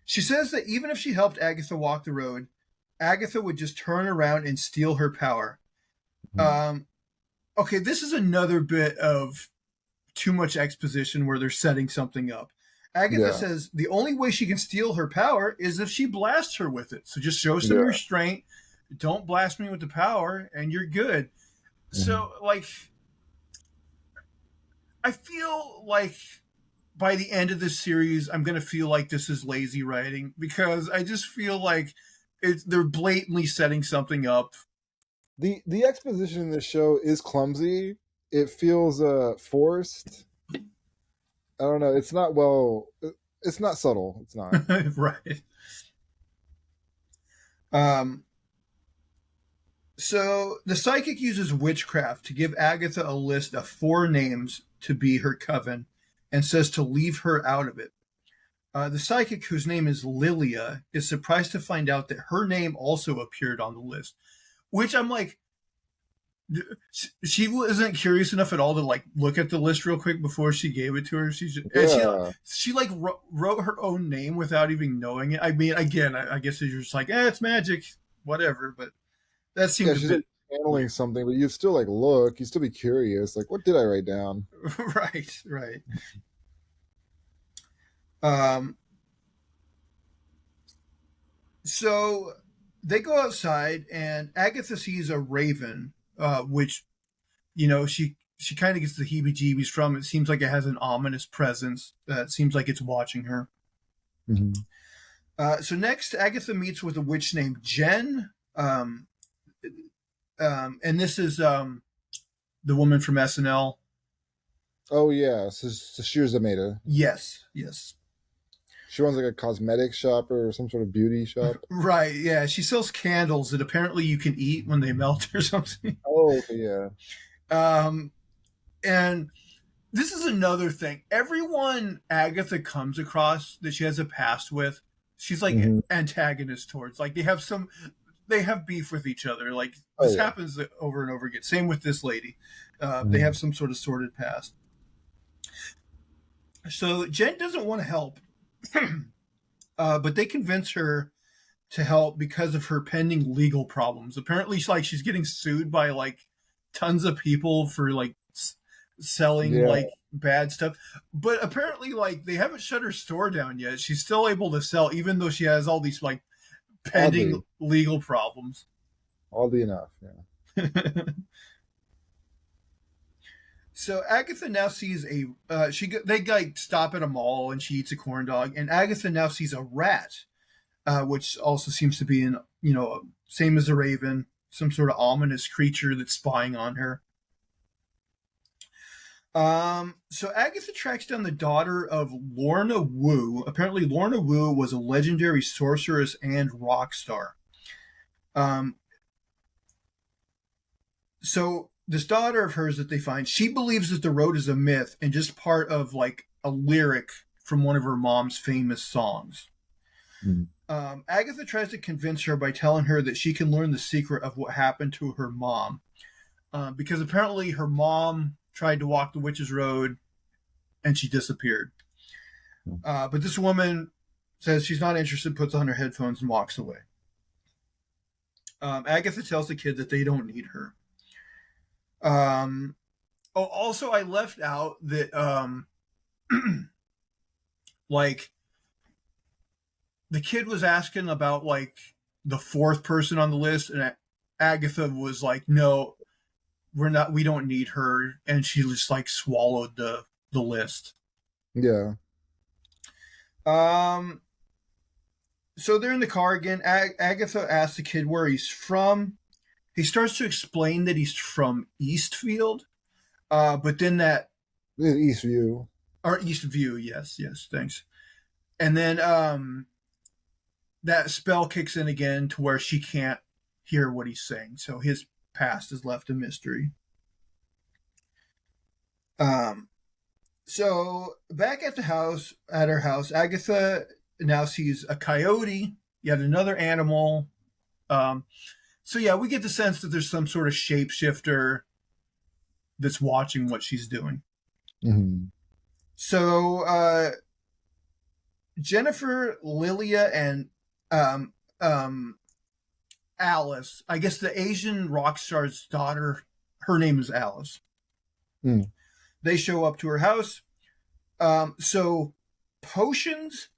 She says that even if she helped Agatha walk the road, Agatha would just turn around and steal her power. Okay, this is another bit of too much exposition where they're setting something up. Agatha says the only way she can steal her power is if she blasts her with it. So just show some restraint. Don't blast me with the power, and you're good. So, like, I feel like by the end of this series, I'm going to feel like this is lazy writing because I just feel like they're blatantly setting something up. The exposition in this show is clumsy. It feels forced. I don't know. It's not it's not subtle. It's not. Right. So the psychic uses witchcraft to give Agatha a list of 4 names to be her coven and says to leave her out of it. The psychic, whose name is Lilia, is surprised to find out that her name also appeared on the list, which I'm like, she wasn't curious enough at all to like look at the list real quick before she gave it to her. She like wrote her own name without even knowing it. I mean, again, I guess you're just like, it's magic, whatever. But that seems she's like handling something, but you'd still like look, you'd still be curious. Like, what did I write down? Right. So they go outside, and Agatha sees a raven, which, she kind of gets the heebie-jeebies from. It seems like it has an ominous presence. It seems like it's watching her. So next, Agatha meets with a witch named Jen, and this is the woman from SNL. Oh yeah, Sasheer Zamata. Yes. She runs like a cosmetic shop or some sort of beauty shop. Right, yeah. She sells candles that apparently you can eat when they melt or something. Oh, okay, yeah. Um, and this is another thing. Everyone Agatha comes across that she has a past with, she's like Hmm. antagonist towards. Like they have beef with each other. Like Oh this yeah. happens over and over again. Same with this lady. They have Mhm. some sort of sordid past. So Jen doesn't want to help, but they convince her to help because of her pending legal problems. Apparently, she's getting sued by like tons of people for like selling Yeah, like bad stuff. But apparently, like they haven't shut her store down yet. She's still able to sell, even though she has all these like pending oddly, legal problems. oddly enough, yeah. So Agatha now sees they like stop at a mall and she eats a corn dog, and Agatha now sees a rat, which also seems to be same as a raven, some sort of ominous creature that's spying on her. So Agatha tracks down the daughter of Lorna Wu. Apparently, Lorna Wu was a legendary sorceress and rock star. Um, so this daughter of hers that they find, she believes that the road is a myth and just part of like a lyric from one of her mom's famous songs. Mhm. Agatha tries to convince her by telling her that she can learn the secret of what happened to her mom, because apparently her mom tried to walk the witch's road and she disappeared. But this woman says she's not interested, puts on her headphones, and walks away. Agatha tells the kid that they don't need her. Also, I left out that like the kid was asking about like the fourth person on the list, and Agatha was like, "No, we don't need her," and she just like swallowed the list. Yeah. Um, so they're in the car again. Agatha asks the kid where he's from. He starts to explain that he's from Eastfield, but then that This is Eastview. or Eastview, yes, thanks. And then that spell kicks in again to where she can't hear what he's saying. So his past is left a mystery. Um, so back at her house, Agatha now sees a coyote, yet another animal. Um, so yeah, we get the sense that there's some sort of shapeshifter that's watching what she's doing. Hmm. So Jennifer, Lilia, and um, um, Alice, I guess the Asian rock star's daughter, her name is Alice. Mm. They show up to her house. So potions,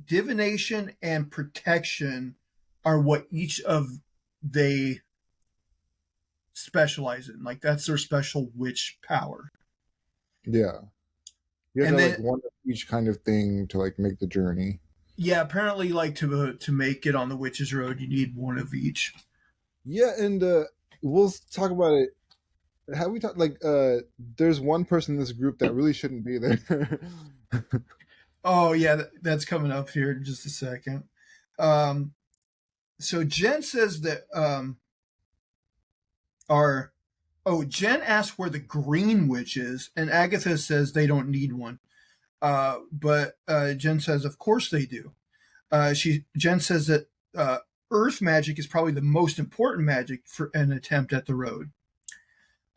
divination, and protection are what each of they specialize in. Like that's their special witch power. Yeah. You have to And have like then one of each kind of thing to like make the journey. yeah, apparently like to make it on the witch's road, you need one of each. Yeah, and we'll talk about it. Have we talked like there's one person in this group that really shouldn't be there. Oh yeah, that's coming up here in just a second. Um, so Jen says that our Jen asks where the green witch is, and Agatha says they don't need one. But Jen says, of course they do. Jen says that earth magic is probably the most important magic for an attempt at the road.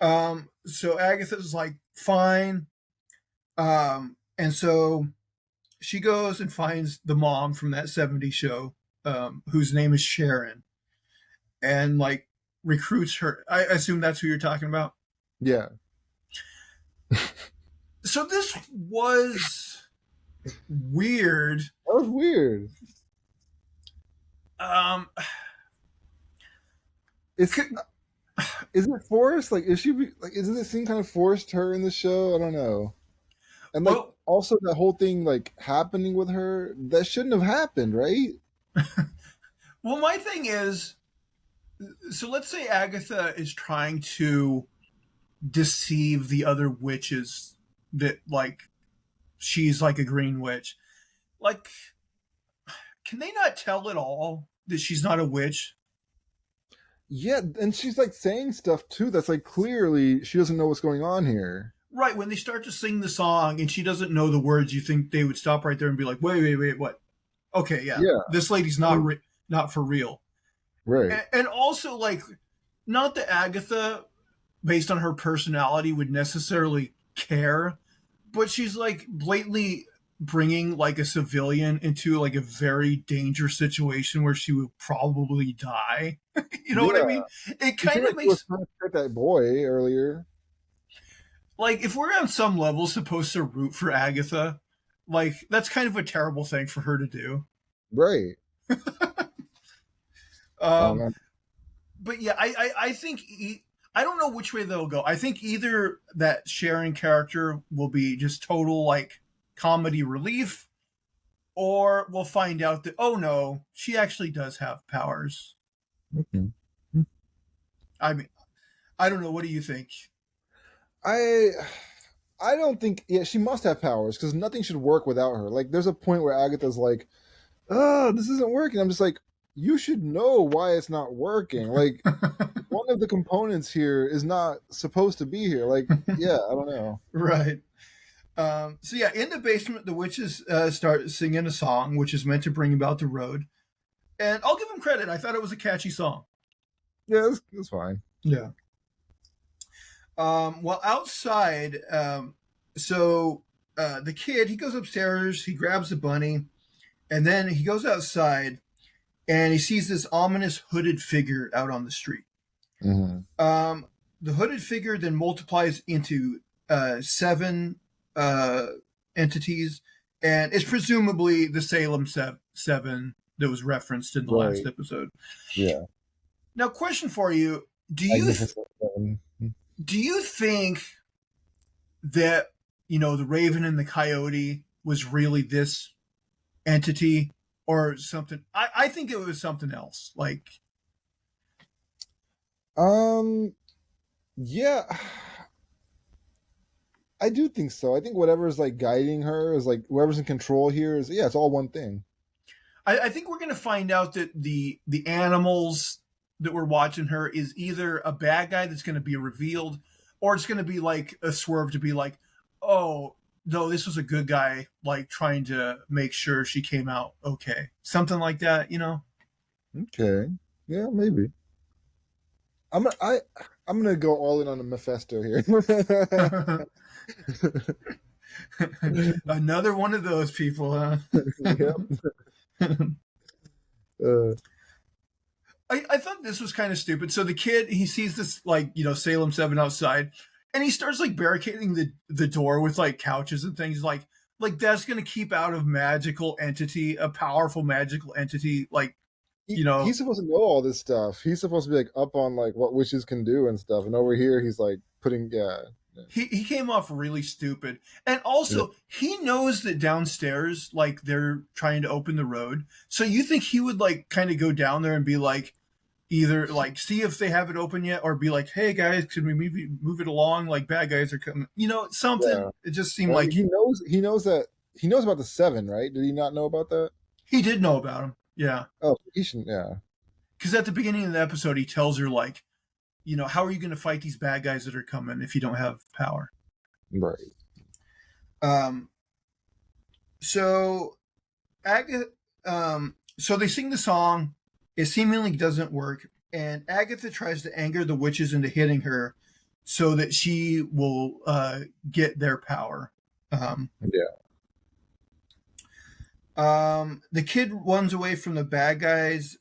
So Agatha's like, fine. And so she goes and finds the mom from that 70s show, whose name is Sharon, and like recruits her. I assume that's who you're talking about. Yeah. So this was weird. That was weird. Um, It's is it forced? Like is she like isn't it seem kind of forced her in the show? I don't know. And like well, also that whole thing like happening with her, that shouldn't have happened, right? my thing is, so let's say Agatha is trying to deceive the other witches that like she's like a green witch. Like, can they not tell at all that she's not a witch? Yeah, and she's like saying stuff too that's like clearly she doesn't know what's going on here. Right, when they start to sing the song and she doesn't know the words, you think they would stop right there and be like, wait, what? Okay, yeah, Yeah, this lady's not for real. right. And also, like, not that Agatha, based on her personality, would necessarily care, but she's like blatantly bringing like a civilian into like a very dangerous situation where she would probably die. You know what I Yeah, mean? It she kind seemed of like she was makes trying to hurt that boy earlier. like if we're on some level supposed to root for Agatha, like that's kind of a terrible thing for her to do. Right. Um, Man. but yeah, I think I don't know which way they'll go. I think either that Sharon character will be just total like comedy relief, or we'll find out that oh no, she actually does have powers. Okay. I mean, I don't know. What do you think? I I don't think yeah, she must have powers because nothing should work without her. Like there's a point where Agatha's like, oh, this isn't working. I'm just like, you should know why it's not working. Like one of the components here is not supposed to be here. Like, yeah, I don't know. Right. So yeah, in the basement, the witches start singing a song, which is meant to bring about the road. And I'll give them credit. I thought it was a catchy song. Yeah, it's fine. Yeah. Well, outside, the kid he goes upstairs, he grabs the bunny, and then he goes outside, and he sees this ominous hooded figure out on the street. Mm-hmm. The hooded figure then multiplies into seven entities, and it's presumably the Salem Seven that was referenced in the last episode. Yeah. Now, question for you: do you think that the Raven and the Coyote was really this entity or something? I think it was something else. Like, yeah. I do think so. I think whatever's like guiding her is like whoever's in control here is it's all one thing. I think we're going to find out that the animals that we're watching her is either a bad guy that's going to be revealed, or it's going to be like a swerve to be like, oh no, this was a good guy, like trying to make sure she came out okay, something like that. Okay. Yeah, maybe. I'm gonna go all in on the Mephisto here. Another one of those people, huh? Yep. I thought this was kind of stupid. So the kid, he sees this like Salem 7 outside, and he starts like barricading the door with like couches and things like that's gonna keep out a powerful magical entity like he's supposed to know all this stuff. He's supposed to be like up on like what witches can do and stuff. And over here he's like putting He came off really stupid. And also he knows that downstairs like they're trying to open the road. So you think he would like kind of go down there and be like either like see if they have it open yet, or be like, hey guys, could we move it along, like bad guys are coming, something. Yeah. It just seemed Well, like he knows about the 7, right? Did he not know about that? he did know about him. Yeah. Oh, he should. Yeah. Because at the beginning of the episode he tells her like, how are you going to fight these bad guys that are coming if you don't have power? Right. So so they sing the song. It seemingly doesn't work, and Agatha tries to anger the witches into hitting her so that she will get their power. The kid runs away from the bad guys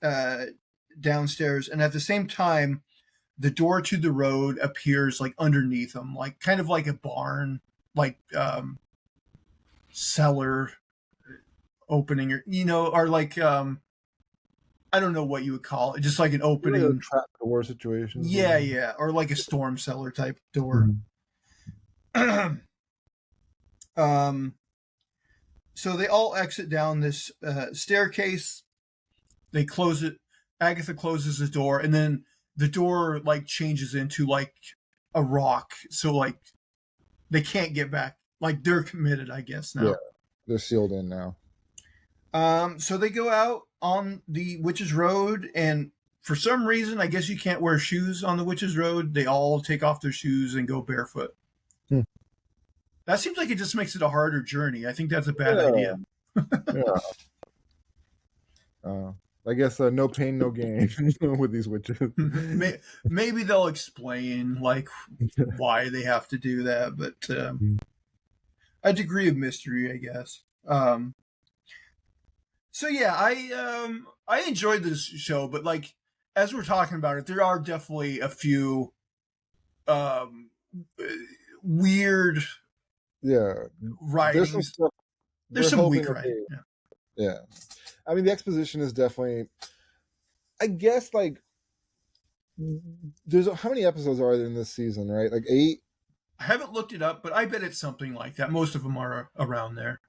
downstairs, and at the same time, the door to the road appears like underneath them, like kind of like a barn, like cellar opening, or like I don't know what you would call it, just like an opening, like a trap door situation. Yeah, or like a storm cellar type door. Mm-hmm. So they all exit down this staircase. They close it. Agatha closes the door, and then the door like changes into like a rock. So like they can't get back. Like they're committed, I guess now. Yeah, they're sealed in now. So they go out on the Witch's Road, and for some reason, I guess you can't wear shoes on the Witch's Road. They all take off their shoes and go barefoot. Hmm. That seems like it just makes it a harder journey. I think that's a bad Yeah, idea. yeah. Uh, I guess no pain, no gain with these witches. Maybe they'll explain like why they have to do that, but a degree of mystery, I guess. So yeah, I enjoyed this show, but like as we're talking about it, there are definitely a few um, weird Yeah, there's some writings. stuff There's they're some hoping weak to writing. do. Yeah. Yeah, I mean the exposition is definitely. I guess like there's how many episodes are there in this season? Right, like 8. I haven't looked it up, but I bet it's something like that. Most of them are around there.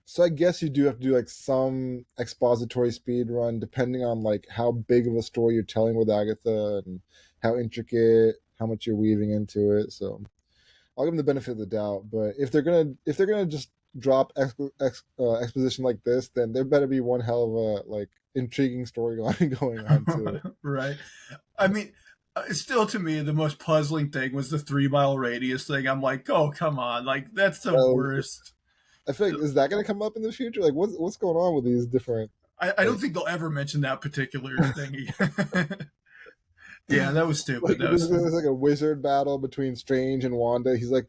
So I guess you do have to do like some expository speed run, depending on like how big of a story you're telling with Agatha and how intricate, how much you're weaving into it. So I'll give them the benefit of the doubt. But if they're gonna just drop exposition like this, then there better be one hell of a like intriguing storyline going on too. Right. I mean, still to me, the most puzzling thing was the 3 mile radius thing. I'm like, oh, come on. Like, that's the Well, worst. I feel like is that gonna come up in the future? Like what's going on with these different I don't like think they'll ever mention that particular thing again. Yeah, that was stupid. like That there's, was. there's like a wizard battle between Strange and Wanda. He's like,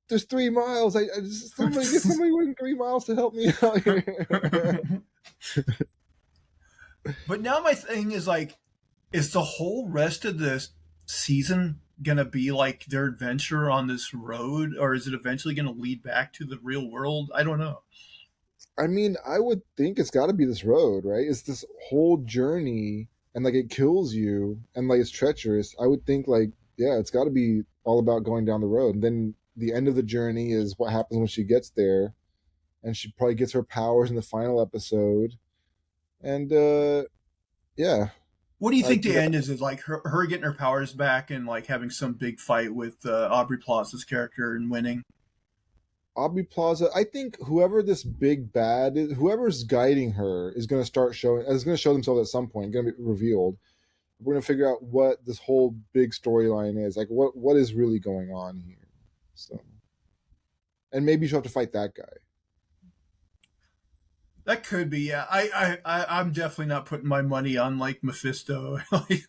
"There's 3 miles. I just, somebody get somebody within 3 miles to help me out here." But now my thing is like, is the whole rest of this season gonna be like their adventure on this road, or is it eventually gonna lead back to the real world? I don't know. I mean, I would think it's got to be this road, right? It's this whole journey, and like it kills you, and like it's treacherous. I would think like, yeah, it's got to be all about going down the road. And then the end of the journey is what happens when she gets there, and she probably gets her powers in the final episode. And yeah, What do you I think think the end is? Is like her getting her powers back and like having some big fight with Aubrey Plaza's character and winning? Aubrey Plaza. I think whoever this big bad is, whoever's guiding her, is going to start showing. Is going to show themselves at some point. Going to be revealed. We're going to figure out what this whole big storyline is. Like what is really going on here. So, and maybe she'll have to fight that guy. That could be. Yeah, I'm definitely not putting my money on like Mephisto. Like,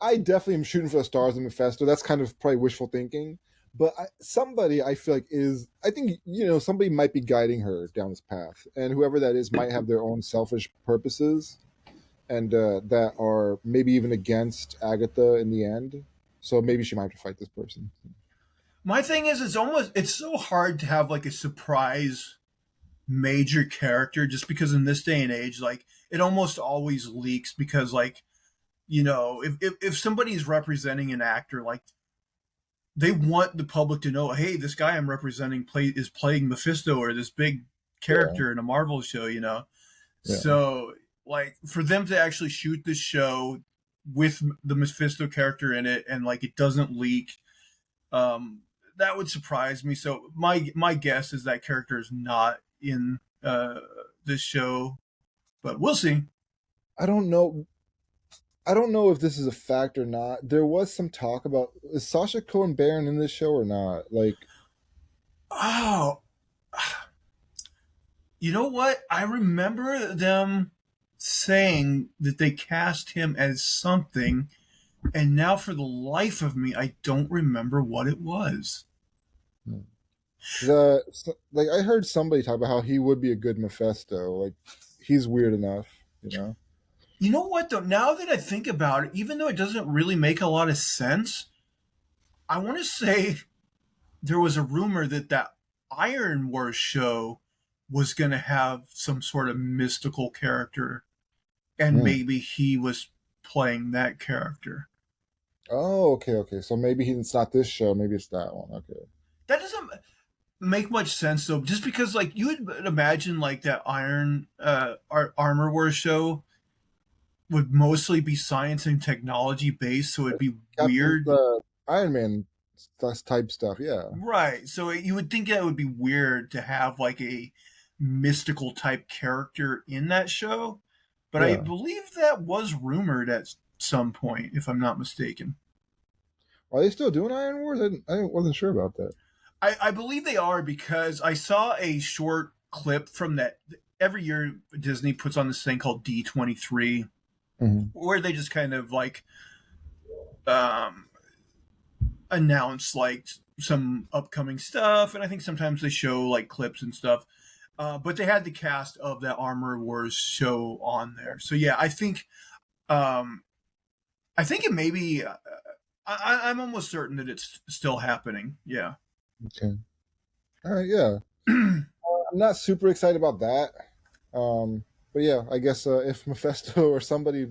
I definitely am shooting for the stars in Mephisto. That's kind of probably wishful thinking. But somebody I feel like is I think somebody might be guiding her down this path, and whoever that is might have their own selfish purposes, and that are maybe even against Agatha in the end. So maybe she might have to fight this person. my thing is, it's so hard to have like a surprise major character just because in this day and age, like it almost always leaks because like if somebody's representing an actor, like they want the public to know, hey, this guy I'm representing is playing Mephisto or this big Yeah, character in a Marvel show. yeah. So like for them to actually shoot this show with the Mephisto character in it and like it doesn't leak, that would surprise me. So my guess is that character is not in this show, but we'll see. I don't know. I don't know if this is a fact or not. There was some talk about is Sasha Cohen Baron in this show or not? Like, Oh, you know what? I remember them saying that they cast him as something, and now for the life of me, I don't remember what it was. like I heard somebody talk about how he would be a good Mephisto. Like, he's weird enough, you know. You know what though? Now that I think about it, even though it doesn't really make a lot of sense, I want to say there was a rumor that that Iron Wars show was going to have some sort of mystical character, and Hmm. maybe he was playing that character. Oh, okay, okay. So maybe it's not this show. Maybe it's that one. Okay. That doesn't make much sense though, just because like you would imagine like that Armor Wars show would mostly be science and technology based, so it'd be Captain weird. Iron Man type stuff. Yeah. Right. So you would think that it would be weird to have like a mystical type character in that show. But I Yeah. believe that was rumored at some point, if I'm not mistaken. Are they still doing Iron Wars? I wasn't sure about that. I believe they are because I saw a short clip from that. Every year, Disney puts on this thing called D23, Mm-hmm. where they just kind of like um, announce like some upcoming stuff, and I think sometimes they show like clips and stuff. But they had the cast of that Armor Wars show on there, so yeah, um, I think it may be. I'm almost certain that it's still happening. Yeah. Okay. All right. Yeah. I'm not super excited about that. But yeah, I guess if Mephisto or somebody,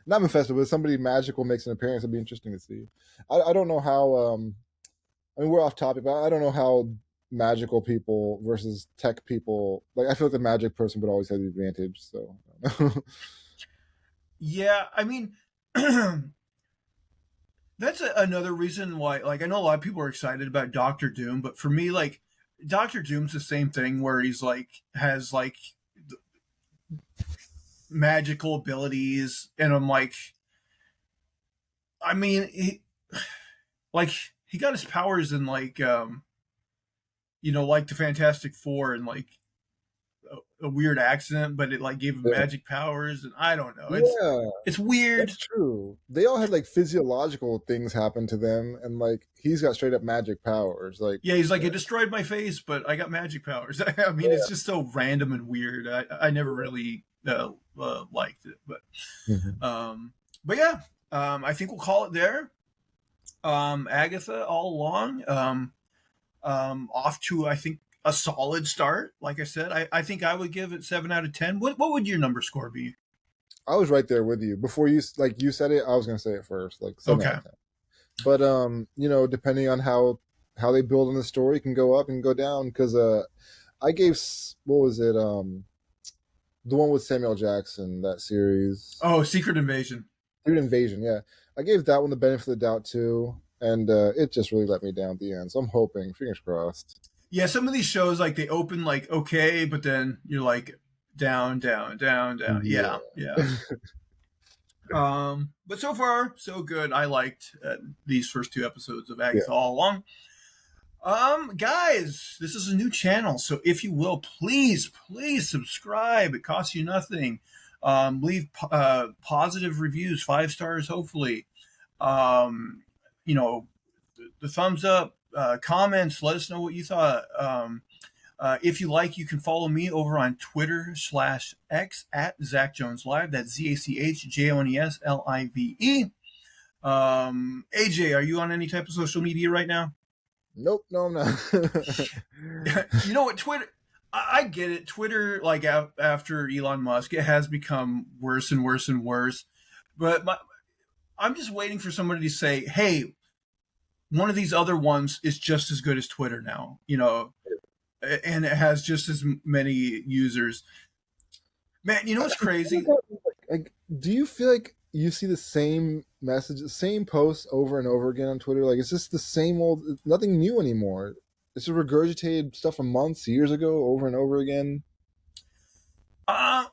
not Mephisto, but somebody magical makes an appearance, it'd be interesting to see. I don't know how. I mean, we're off topic, but I don't know how magical people versus tech people. Like, I feel like the magic person would always have the advantage. So, I don't know. Yeah, I mean, that's another reason why. Like, I know a lot of people are excited about Doctor Doom, but for me, like, Doctor Doom's the same thing where he's like has like magical abilities, and I'm like, I mean, like he got his powers in like like the Fantastic Four and like a weird accident, but it like gave him Yeah. magic powers, and I don't know. Yeah, It's weird. that's true. They all had like physiological things happen to them, and like he's got straight up magic powers. Like, Yeah, he's like, yeah, it destroyed my face, but I got magic powers. I mean, it's just so random and weird. I never really liked it, Mhm. but yeah, I think we'll call it there. Agatha all along, off to I think a solid start. Like I said, I think I would give it 7 out of 10. What would your number score be? I was right there with you before you said it. I was gonna say it first, like 7 out Okay. of 10. But depending on how they build in the story, it can go up and go down. Because I gave what was it? The one with Samuel Jackson, that series, Oh, Secret Invasion. Secret Invasion. Yeah, I gave that one the benefit of the doubt too, and it just really let me down at the end. So I'm hoping, fingers crossed. Yeah, some of these shows like they open like okay, but then you're like down, down, down, down. Yeah, yeah. Yeah. But so far so good. I liked these first 2 episodes of Yeah. Agatha All Along. Guys, this is a new channel, so if you will, please subscribe. It costs you nothing. Leave positive reviews, 5 stars, hopefully. Um, the thumbs up, comments. Let us know what you thought. If you like, you can follow me over on Twitter/X at Zach Jones Live. That's ZachJonesLive. AJ, are you on any type of social media right now? Nope. No, I'm not. You know what? Twitter. I get it. Twitter, like after Elon Musk, it has become worse and worse and worse. But I'm just waiting for somebody to say, "Hey, one of these other ones is just as good as Twitter now." And it has just as many users. Man, you know what's crazy? Like, do you feel like you see the same message, the same posts over and over again on Twitter? Like, it's just the same old, nothing new anymore. It's just regurgitated stuff from months, years ago, over and over again. Uh,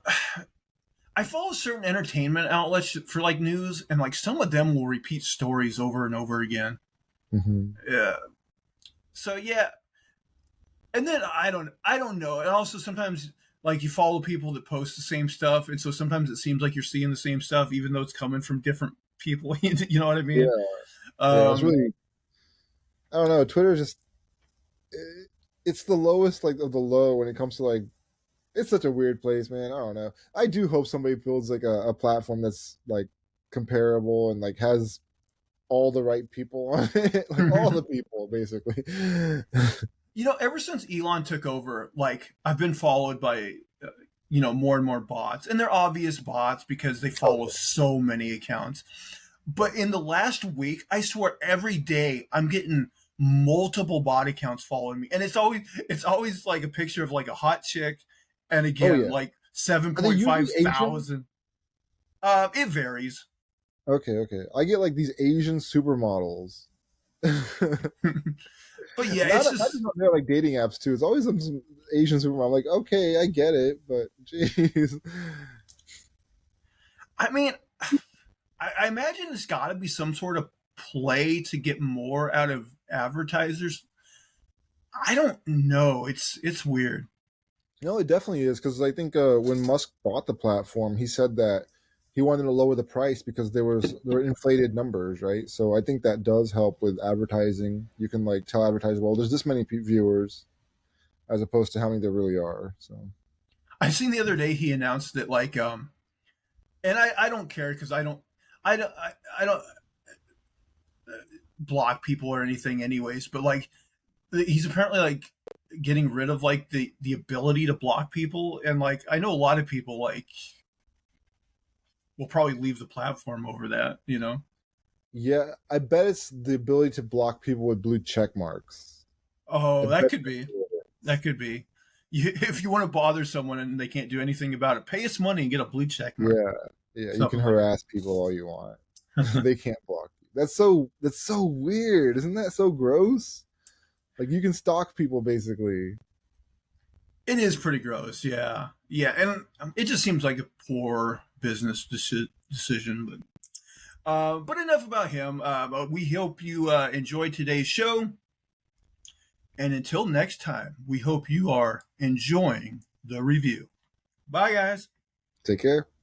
I follow certain entertainment outlets for like news, and like some of them will repeat stories over and over again. Mm-hmm. Yeah. So yeah, and then I don't know. And also sometimes like you follow people that post the same stuff, and so sometimes it seems like you're seeing the same stuff, even though it's coming from different people. You know what I Yeah, mean? yeah. It's Um, really, I don't know. Twitter just, it's the lowest like of the low when it comes to like. It's such a weird place, man. I don't know. I do hope somebody builds like a platform that's like comparable and like has all the right people on it, like all the people, basically. ever since Elon took over, like I've been followed by more and more bots, and they're obvious bots because they Oh, follow so many accounts. But in the last week, I swear every day I'm getting multiple bot accounts following me, and it's always like a picture of like a hot chick, and oh again yeah. like seven Are they point usually five Asian? thousand. It varies. Okay, okay. I get like these Asian supermodels. But yeah, not it's not just just on their like dating apps too. It's always Asian Superman. I'm like, okay, I get it, but jeez. I mean, I imagine it's got to be some sort of play to get more out of advertisers. I don't know. It's weird. No, it definitely is because I think when Musk bought the platform, he said that he wanted to lower the price because there were inflated numbers, right? So I think that does help with advertising. You can like tell advertisers, well, there's this many viewers, as opposed to how many there really are. So I seen the other day he announced that like and I don't care because I don't block people or anything anyways, but like he's apparently like getting rid of like the ability to block people, and like I know a lot of people like will probably leave the platform over that, you know. yeah, I bet it's the ability to block people with blue check marks. I Oh, that bet could that's be. what it That is. could be. If you want to bother someone and they can't do anything about it, pay us money and get a blue check mark. Yeah, yeah, you can Something like harass people all you want. that. They can't block you. That's so weird. Isn't that so gross? Like you can stalk people basically. It is pretty gross, yeah, yeah, and it just seems like a poor business decision. But enough about him. But we hope you enjoyed today's show, and until next time, we hope you are enjoying the review. Bye, guys. Take care.